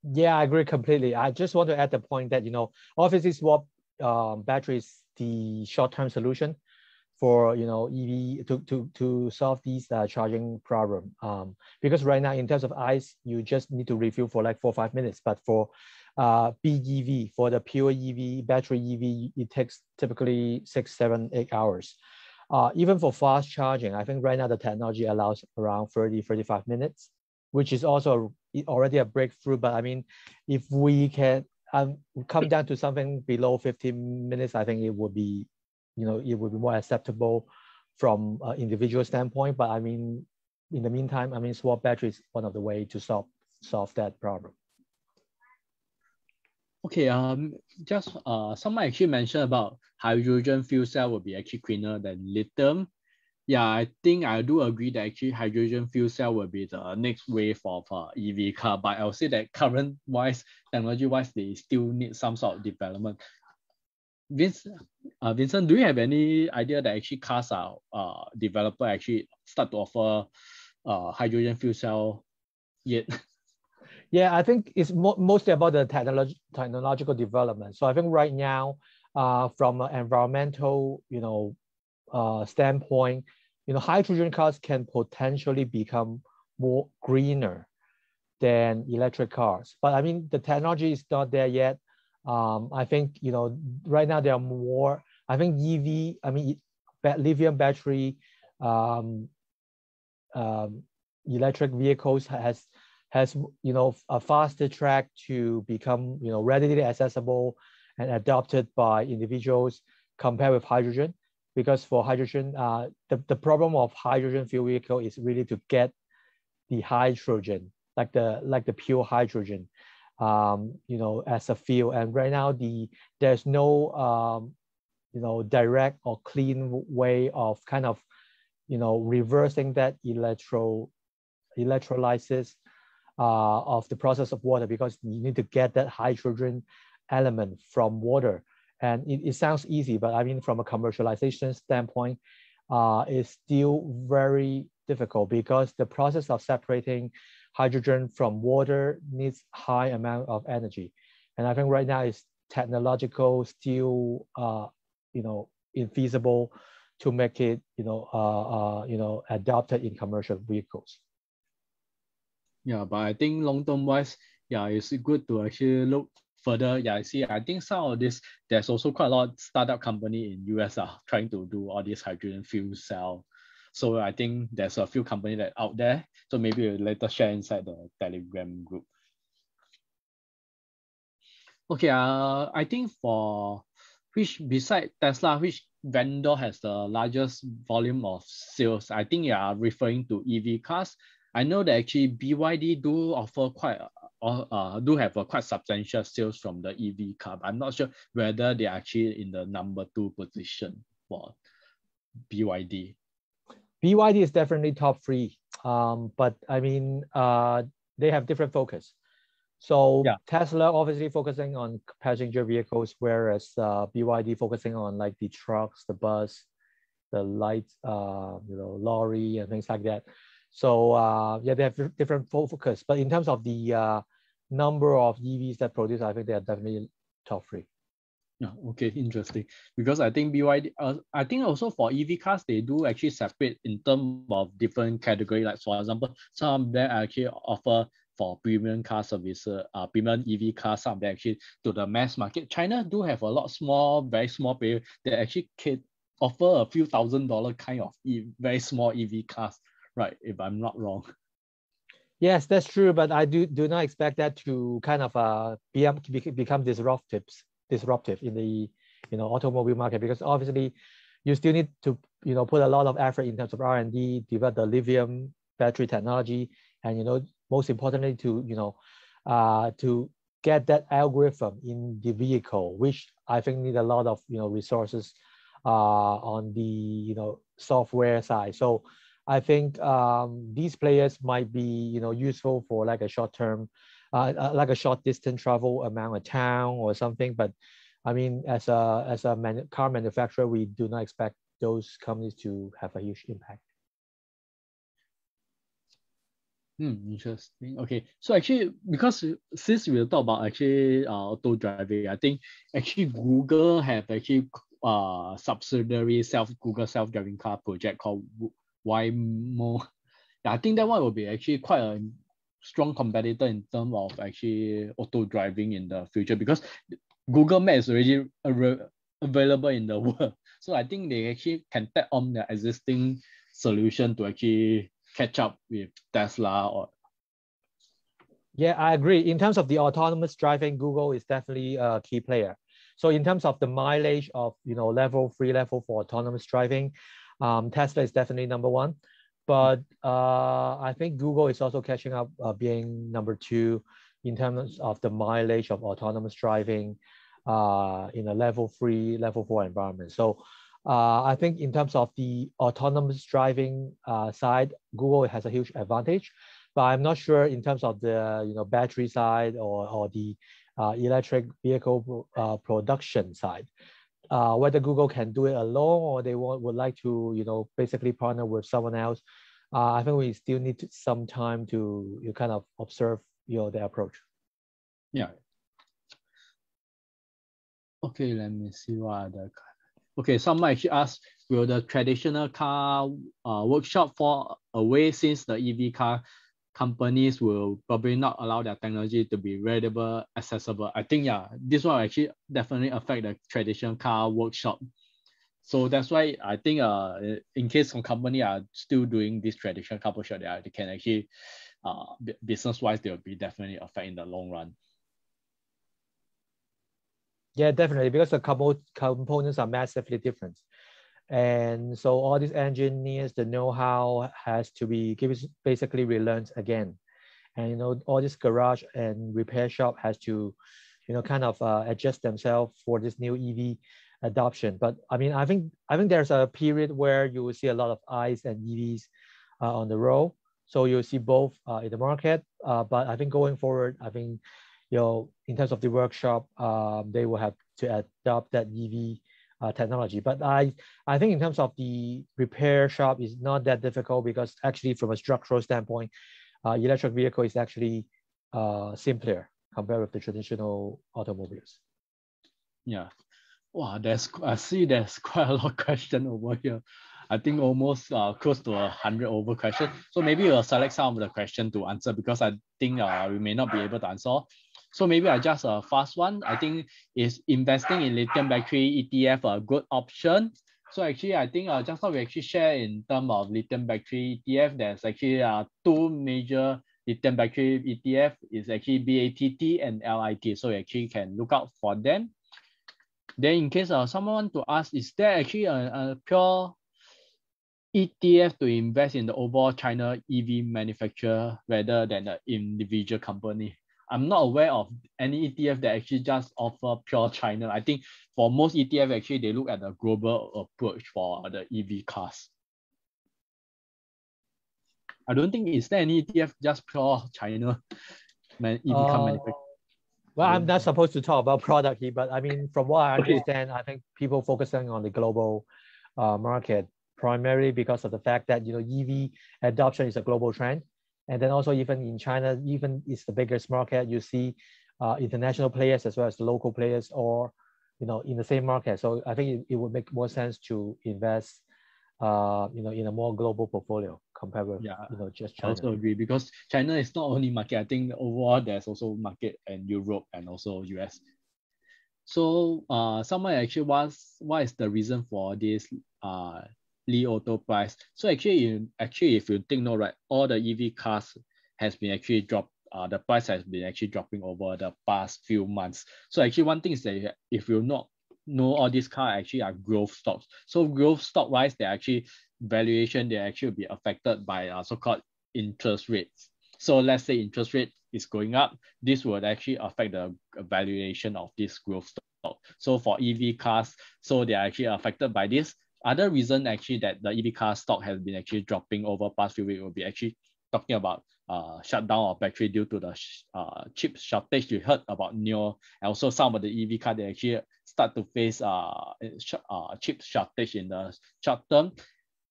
Yeah, I agree completely. I just want to add the point that, obviously swap battery is the short-term solution for EV to solve these charging problem. Because right now in terms of ICE, you just need to refuel for like 4 or 5 minutes. But for BEV, for the pure EV, battery EV, it takes typically 6, 7, 8 hours. Even for fast charging, I think right now the technology allows around 30, 35 minutes, which is also already a breakthrough. But I mean, if we can come down to something below 15 minutes, I think it would be, it would be more acceptable from an individual standpoint. But I mean, in the meantime, I mean, swap battery is one of the ways to solve that problem. Okay, just someone actually mentioned about hydrogen fuel cell will be actually cleaner than lithium. Yeah, I think I do agree that actually hydrogen fuel cell will be the next wave of EV car, but I'll say that current-wise, technology-wise, they still need some sort of development. Vincent, do you have any idea that actually cars are developer actually start to offer hydrogen fuel cell yet? Yeah, I think it's mostly about the technological development. So I think right now, from an environmental, standpoint, hydrogen cars can potentially become more greener than electric cars. But I mean, the technology is not there yet. I think, right now there are more, I think EV, I mean, lithium battery electric vehicles has a faster track to become, readily accessible and adopted by individuals compared with hydrogen. Because for hydrogen, the problem of hydrogen fuel vehicle is really to get the hydrogen, like the pure hydrogen, as a fuel. And right now there's no direct or clean way of kind of reversing that electrolysis of the process of water, because you need to get that hydrogen element from water. And it sounds easy, but I mean, from a commercialization standpoint, it's still very difficult, because the process of separating hydrogen from water needs high amount of energy. And I think right now it's technological still, infeasible to make it, adopted in commercial vehicles. Yeah, but I think long-term wise, yeah, it's good to actually look further. Yeah, I think some of this, there's also quite a lot of startup company in US are trying to do all this hydrogen fuel cell. So I think there's a few companies that out there. So maybe we'll later share inside the Telegram group. Okay, I think beside Tesla, which vendor has the largest volume of sales? I think you are referring to EV cars. I know that actually BYD do offer do have a quite substantial sales from the EV car, but I'm not sure whether they're actually in the number 2 position for BYD. BYD is definitely top 3, but I mean, they have different focus. So Yeah. Tesla obviously focusing on passenger vehicles, whereas BYD focusing on like the trucks, the bus, the light, lorry and things like that. So yeah, they have different focus. But in terms of the number of EVs that produce, I think they are definitely top three. Yeah, okay, interesting. Because I think BYD, I think also for EV cars, they do actually separate in terms of different category. Like for example, some of them actually offer for premium car services, premium EV cars, some of them actually to the mass market. China do have a lot small, very small player that actually can offer a few $1,000 kind of very small EV cars, right? If I'm not wrong. Yes, that's true, but I do not expect that to kind of become disruptive in the automobile market, because obviously you still need to put a lot of effort in terms of R&D, develop the lithium battery technology, and most importantly to get that algorithm in the vehicle, which I think need a lot of resources on the software side. So I think these players might be useful for like a short term, like a short distance travel around a town or something. But I mean, as a car manufacturer, we do not expect those companies to have a huge impact. Interesting. Okay, so actually, because since we'll talk about actually auto driving, I think actually Google have actually subsidiary Google self-driving car project called Waymo. Yeah, I think that one will be actually quite a strong competitor in terms of actually auto driving in the future, because Google Maps is already available in the world. So I think they actually can tap on the existing solution to actually catch up with Tesla. Or yeah, I agree. In terms of the autonomous driving, Google is definitely a key player. So in terms of the mileage of level 3, level 4 autonomous driving, Tesla is definitely number one. But I think Google is also catching up, being number 2 in terms of the mileage of autonomous driving in a level 3, level 4 environment. So I think in terms of the autonomous driving side, Google has a huge advantage. But I'm not sure in terms of the battery side or the electric vehicle production side, whether Google can do it alone or they would like to basically partner with someone else. I think we still need some time to kind of observe their approach. Yeah. Okay, let me see what other. Okay, someone actually asked, will the traditional car workshop fall away since the EV car companies will probably not allow their technology to be readable, accessible? I think, yeah, this one actually definitely affect the traditional car workshop. So that's why I think in case some company are still doing this traditional car workshop, they can actually, business-wise, they will be definitely affected in the long run. Yeah, definitely, because the components are massively different. And so all these engineers, the know-how has to be basically relearned again. And all this garage and repair shop has to kind of adjust themselves for this new EV adoption. But I mean, I think there's a period where you will see a lot of ICE and EVs on the road. So you'll see both in the market. But I think going forward, I think in terms of the workshop, they will have to adopt that EV technology. But I think in terms of the repair shop is not that difficult, because actually from a structural standpoint, electric vehicle is actually simpler compared with the traditional automobiles. Yeah. Wow, I see there's quite a lot of questions over here. I think almost close to 100 over questions. So maybe we'll select some of the questions to answer, because I think we may not be able to answer. So maybe I just fast one. I think is investing in lithium battery ETF a good option? So actually, I think just now we actually share in terms of lithium battery ETF, there's actually 2 major lithium battery ETF. Is actually BATT and LIT. So you actually can look out for them. Then in case someone want to ask, is there actually a pure ETF to invest in the overall China EV manufacturer rather than the individual company? I'm not aware of any ETF that actually just offer pure China. I think for most ETF, actually, they look at the global approach for the EV cars. I don't think, is there any ETF just pure China? EV car manufacturer? Well, I'm not supposed to talk about product here, but I mean, from what I Okay. understand, I think people focusing on the global market primarily because of the fact that EV adoption is a global trend, and then also even in China, even it's the biggest market, you see international players as well as local players, or in the same market. So I think it would make more sense to invest in a more global portfolio compared with just I China. also agree, because China is not only market. I think overall there's also market in Europe and also US. So someone actually wants, what is the reason for this Li Auto price? So actually if you take note, right, all the EV cars has been actually dropped. The price has been actually dropping over the past few months. So actually one thing is that if you not know, all these cars actually are growth stocks. So growth stock wise, they actually valuation, they actually be affected by so-called interest rates. So let's say interest rate is going up, this would actually affect the valuation of this growth stock. So for EV cars, so they are actually affected by this. Other reason actually that the EV car stock has been actually dropping over past few weeks will be actually talking about shutdown of battery due to the chip shortage. You heard about NIO, and also some of the EV car, they actually start to face chip shortage in the short term.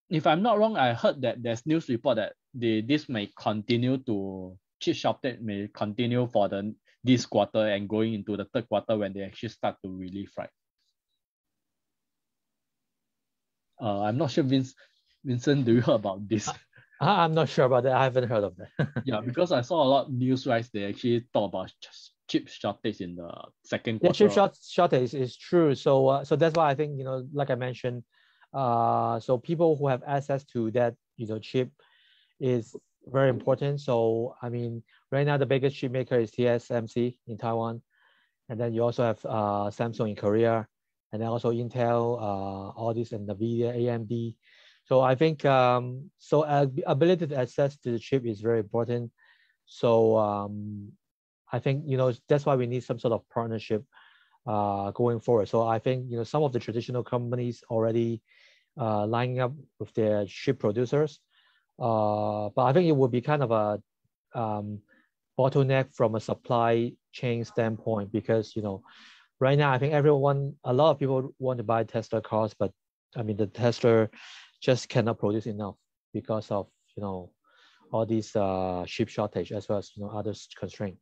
If I'm not wrong, I heard that there's news report that this may continue to, chip shortage may continue for this quarter and going into the third quarter when they actually start to relieve, right? I'm not sure, Vincent, do you hear about this? I'm not sure about that. I haven't heard of that. Yeah, because I saw a lot of news, right? They actually talk about chip shortage in the second quarter. Yeah, chip shortage is true. So that's why I think, like I mentioned, so people who have access to that, chip is very important. So I mean, right now the biggest chip maker is TSMC in Taiwan, and then you also have Samsung in Korea, and then also Intel, all this, and NVIDIA, AMD. So I think ability to access to the chip is very important. So I think that's why we need some sort of partnership going forward. So I think some of the traditional companies already lining up with their chip producers, but I think it would be kind of a bottleneck from a supply chain standpoint, because right now I think a lot of people want to buy Tesla cars, but I mean the Tesla just cannot produce enough because of all these chip shortage as well as other constraints.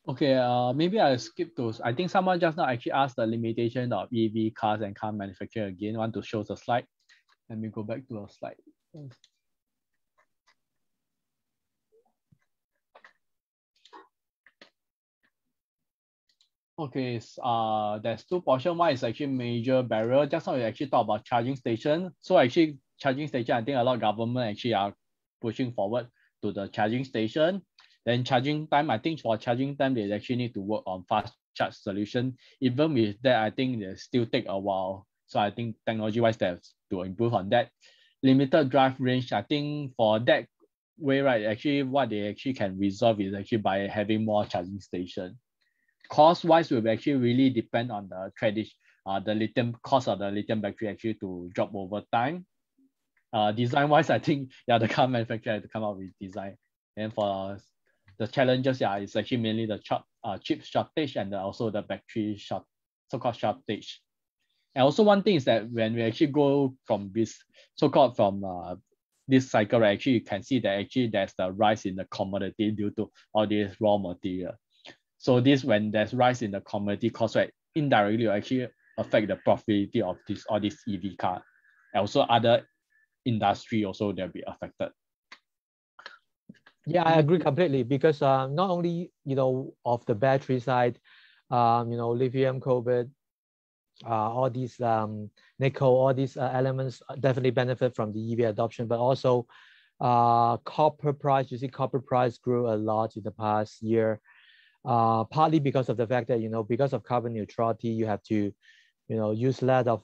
Okay, maybe I'll skip those. I think someone just now actually asked the limitation of EV cars and car manufacturer again. Want to show the slide? Let me go back to a slide. Okay, there's two portions. One is actually major barrier. Just now we actually talked about charging station. So actually charging station, I think a lot of government actually are pushing forward to the charging station. Then charging time, I think for charging time, they actually need to work on fast charge solution. Even with that, I think they still take a while. So I think technology-wise, they have to improve on that. Limited drive range, I think for that way, right, actually what they actually can resolve is actually by having more charging station. Cost-wise will actually really depend on the lithium cost of the lithium battery actually to drop over time. Design-wise, I think the car manufacturer has to come up with design. And for the challenges, it's actually mainly the chip shortage and also the battery so-called shortage. And also one thing is that when we actually go from this so-called from this cycle, right, actually you can see that actually there's the rise in the commodity due to all these raw material. So when there's rise in the commodity cost, right, indirectly will actually affect the profitability of all these EV car. And also other industry also they'll be affected. Yeah, I agree completely, because not only of the battery side, lithium, cobalt, all these nickel, all these elements definitely benefit from the EV adoption, but also copper price. You see copper price grew a lot in the past year, partly because of the fact that because of carbon neutrality, you have to use less of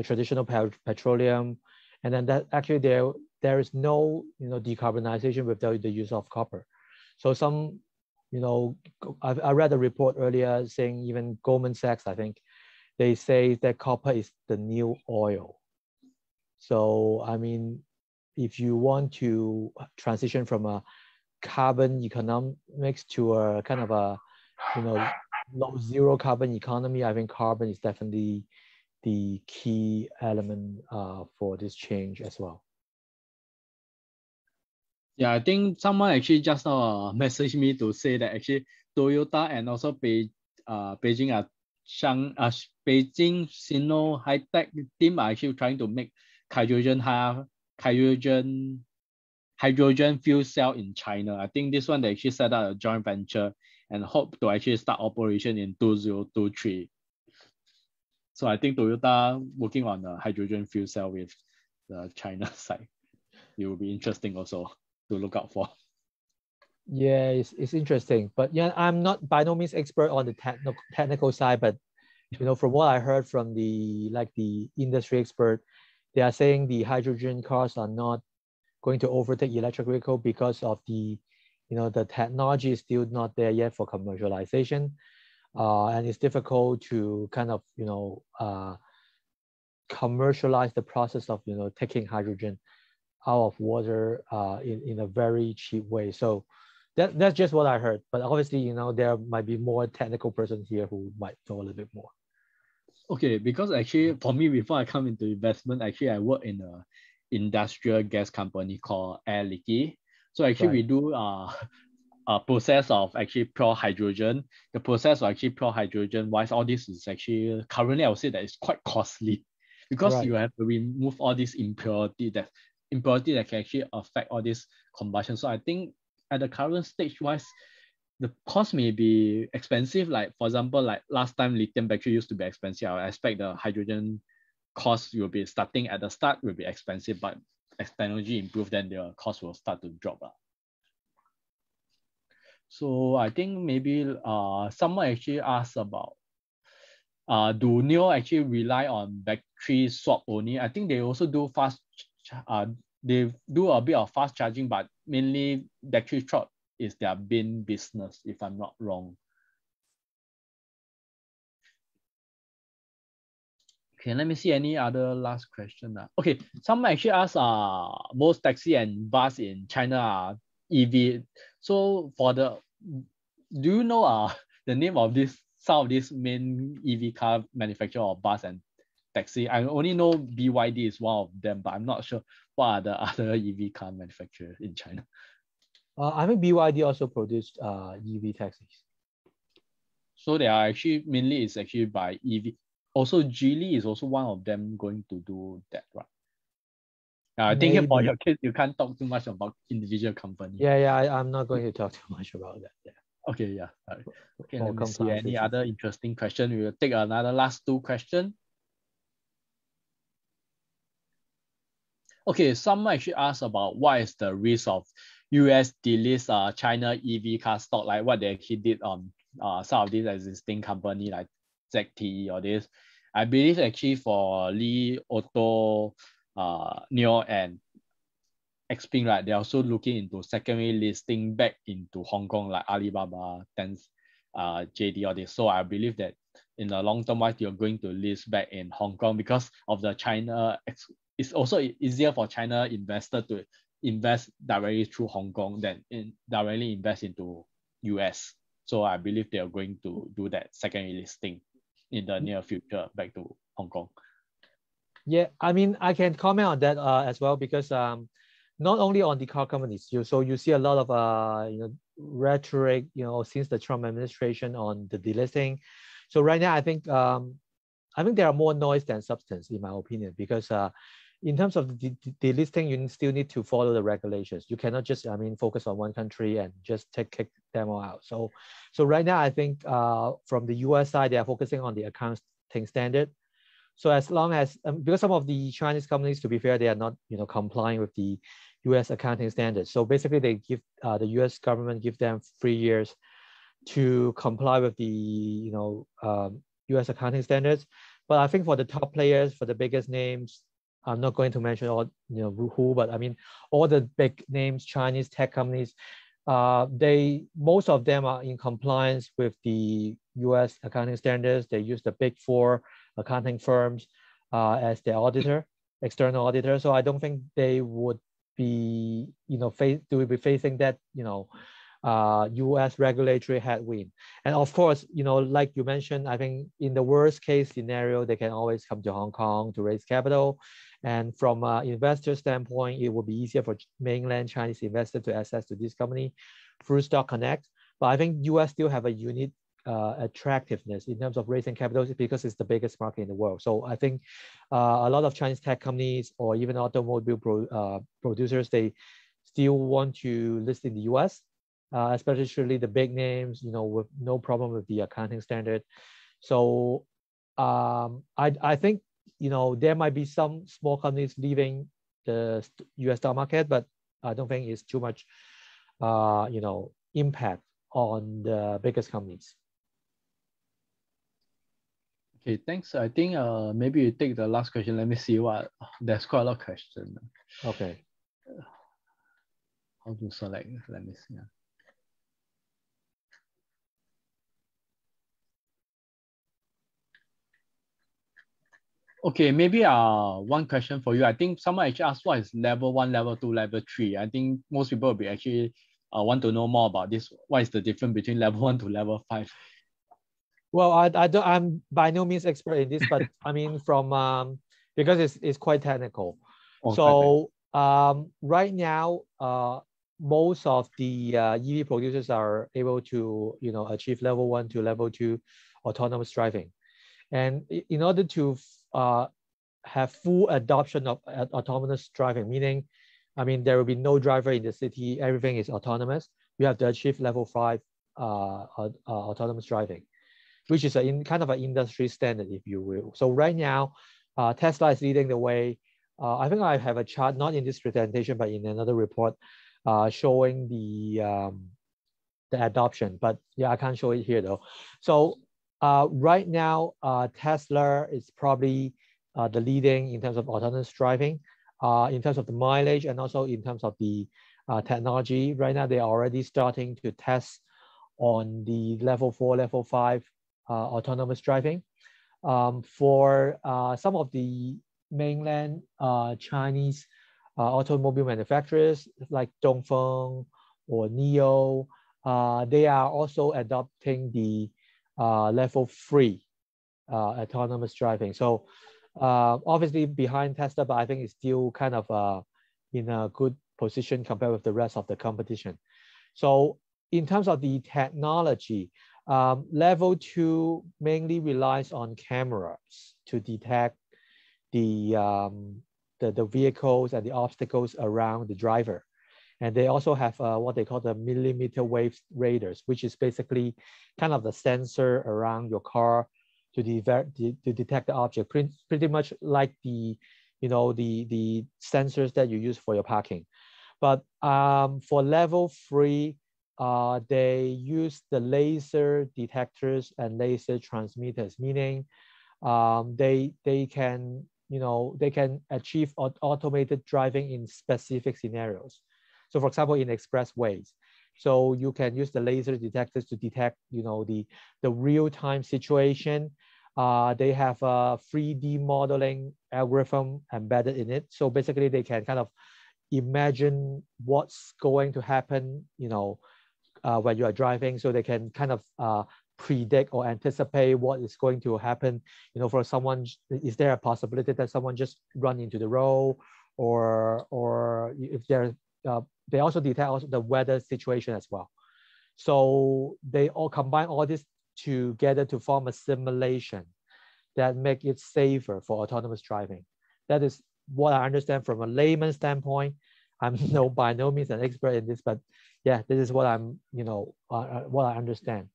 traditional petroleum, and then that actually there is no decarbonization without the use of copper. So some I read a report earlier saying, even Goldman Sachs, I think, they say that copper is the new oil. So I mean, if you want to transition from a carbon economics to a kind of a, low zero carbon economy, I think carbon is definitely the key element for this change as well. Yeah, I think someone actually just now messaged me to say that actually Toyota and also Beijing Beijing Sino High Tech team are actually trying to make hydrogen fuel cell in China. I think this one they actually set up a joint venture and hope to actually start operation in 2023. So I think Toyota working on a hydrogen fuel cell with the China side. It will be interesting also to look out for. Yeah, it's interesting, but yeah, I'm not by no means expert on the technical side, but from what I heard from the industry expert, they are saying the hydrogen cars are not going to overtake electric vehicle because of the technology is still not there yet for commercialization, and it's difficult to kind of commercialize the process of taking hydrogen out of water in a very cheap way. So that's just what I heard. But obviously, there might be more technical persons here who might know a little bit more. Okay, because actually for me, before I come into investment, actually I work in a industrial gas company called Air Liquide. So actually we do a process of actually pure hydrogen. The process of actually pure hydrogen wise, all this is actually currently I would say that it's quite costly because you have to remove all this impurity that can actually affect all this combustion. So I think at the current stage wise, the cost may be expensive. Like for example, like last time lithium battery used to be expensive. I expect the hydrogen cost will be starting at the start will be expensive, but as technology improve, then the cost will start to drop. So I think maybe someone actually asked about do NIO actually rely on battery swap only? I think they also do they do a bit of fast charging, but mainly battery swap is their main business, if I'm not wrong. Okay, let me see any other last question. Okay, someone actually asked most taxi and bus in China are EV. So do you know the name of some of these main EV car manufacturer or bus and taxi? I only know BYD is one of them, but I'm not sure what are the other EV car manufacturers in China. I think BYD also produced EV taxis. So they are actually mainly is actually by EV. Also, Geely is also one of them going to do that, right? I think for your case, you can't talk too much about individual company. Yeah, I'm not going to talk too much about that. Yeah. Okay, yeah. Right. Okay, let me see any other interesting question. We will take another last two questions. Okay, someone actually asked about what is the risk of US delist China EV car stock, like what they actually did on some of these existing company like ZTE or this. I believe actually for Li Auto, NIO and Xpeng, right, they're also looking into secondary listing back into Hong Kong like Alibaba, Tencent, JD or this. So I believe that in the long term, wise, you're going to list back in Hong Kong because of the China. It's also easier for China investor to invest directly through Hong Kong than directly invest into US. So I believe they are going to do that secondary listing in the near future back to Hong Kong. Yeah, I mean, I can comment on that as well because not only on the car companies, so you see a lot of rhetoric, since the Trump administration on the delisting. So right now, I think there are more noise than substance, in my opinion, because in terms of the delisting, you still need to follow the regulations. You cannot just, focus on one country and just kick them all out. So right now, I think from the US side, they are focusing on the accounting standard. So as long as, because some of the Chinese companies, to be fair, they are not, complying with the US accounting standards. So basically, they give the US government give them 3 years to comply with the, US accounting standards. But I think for the top players, for the biggest names, I'm not going to mention all, who, but I mean, all the big names, Chinese tech companies, most of them are in compliance with the US accounting standards. They use the Big Four accounting firms as their auditor, external auditor. So I don't think they would be, do we be facing that, US regulatory headwind. And of course, like you mentioned, I think in the worst case scenario, they can always come to Hong Kong to raise capital. And from an investor standpoint, it will be easier for mainland Chinese investors to access to this company through Stock Connect. But I think US still have a unique attractiveness in terms of raising capital because it's the biggest market in the world. So I think a lot of Chinese tech companies or even automobile producers, they still want to list in the US. Especially the big names, with no problem with the accounting standard. So I think, there might be some small companies leaving the US stock market, but I don't think it's too much, impact on the biggest companies. Okay, thanks. I think maybe you take the last question. Let me see there's quite a lot of questions. Okay. How to select? Let me see. Okay, maybe one question for you. I think someone actually asked what is level 1, level 2, level 3. I think most people will be actually want to know more about this. What is the difference between level 1 to level 5? Well, I'm by no means expert in this, but I mean from because it's quite technical. So right now, most of the EV producers are able to achieve level 1 to level 2 autonomous driving, and in order to have full adoption of autonomous driving, meaning, I mean, there will be no driver in the city, everything is autonomous. You have to achieve level 5 autonomous driving, which is kind of an industry standard, if you will. So right now, Tesla is leading the way. I think I have a chart, not in this presentation, but in another report, showing the adoption. But yeah, I can't show it here though. So right now, Tesla is probably the leading in terms of autonomous driving, in terms of the mileage, and also in terms of the technology. Right now, they are already starting to test on the level 4, level 5 autonomous driving. For some of the mainland Chinese automobile manufacturers like Dongfeng or NIO, they are also adopting the level 3 autonomous driving. So obviously behind Tesla, but I think it's still kind of in a good position compared with the rest of the competition. So in terms of the technology, level 2 mainly relies on cameras to detect the vehicles and the obstacles around the driver. And they also have what they call the millimeter wave radars, which is basically kind of the sensor around your car to detect the object, pretty much like the sensors that you use for your parking. But for level 3, they use the laser detectors and laser transmitters, meaning they can achieve automated driving in specific scenarios. So for example, in expressways, so you can use the laser detectors to detect the real-time situation. They have a 3D modeling algorithm embedded in it. So basically they can kind of imagine what's going to happen, when you are driving, so they can kind of predict or anticipate what is going to happen. For someone, is there a possibility that someone just run into the road, or if they also detect the weather situation as well. So they all combine all this together to form a simulation that make it safer for autonomous driving. That is what I understand from a layman's standpoint. I'm by no means an expert in this, but yeah, this is what I'm, what I understand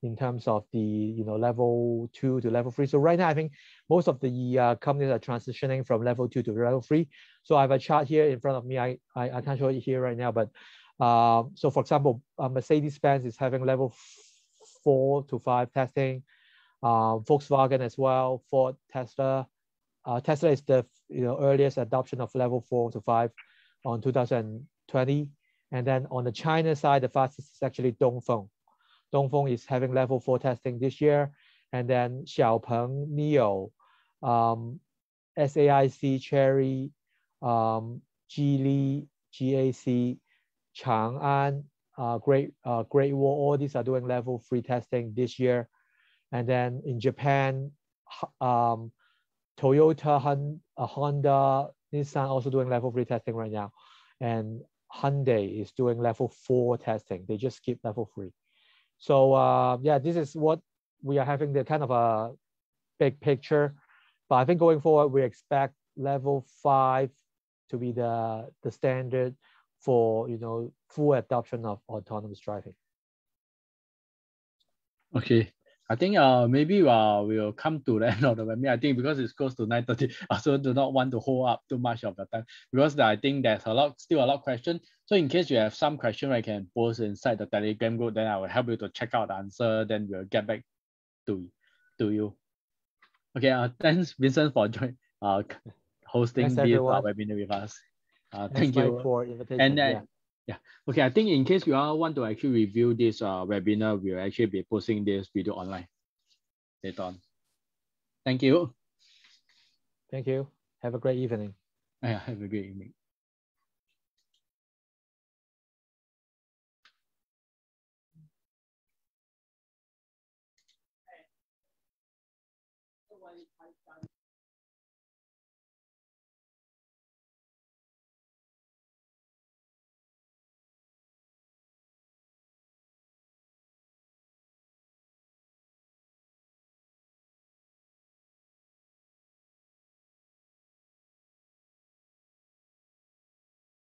in terms of the, level 2 to level 3. So right now, I think most of the companies are transitioning from level 2 to level 3. So I have a chart here in front of me. I can't show it here right now, but so for example, Mercedes-Benz is having level 4 to 5 testing. Volkswagen as well, Ford, Tesla. Tesla is the earliest adoption of level 4 to 5 on 2020. And then on the China side, the fastest is actually Dongfeng. Dongfeng is having level 4 testing this year. And then Xiaopeng, NIO, SAIC, Chery, Geely, GAC, Chang'an, Great Wall, all these are doing level 3 testing this year. And then in Japan, Toyota, Honda, Nissan also doing level 3 testing right now. And Hyundai is doing level 4 testing. They just skipped level 3. So yeah, this is what we are having, the kind of a big picture. But I think going forward, we expect level 5 to be the standard for, you know, full adoption of autonomous driving. Okay. I think maybe we'll come to the end of the webinar. I think because it's close to 9:30, I also do not want to hold up too much of the time, because I think there's still a lot of questions. So in case you have some question, I can post inside the Telegram group, then I will help you to check out the answer, then we'll get back to you. Okay, thanks Vincent for hosting this webinar with us. Thank you Mike, for invitation. And yeah, okay, I think in case you all want to actually review this webinar, we'll actually be posting this video online later on. Thank you. Thank you. Have a great evening. Yeah, have a great evening.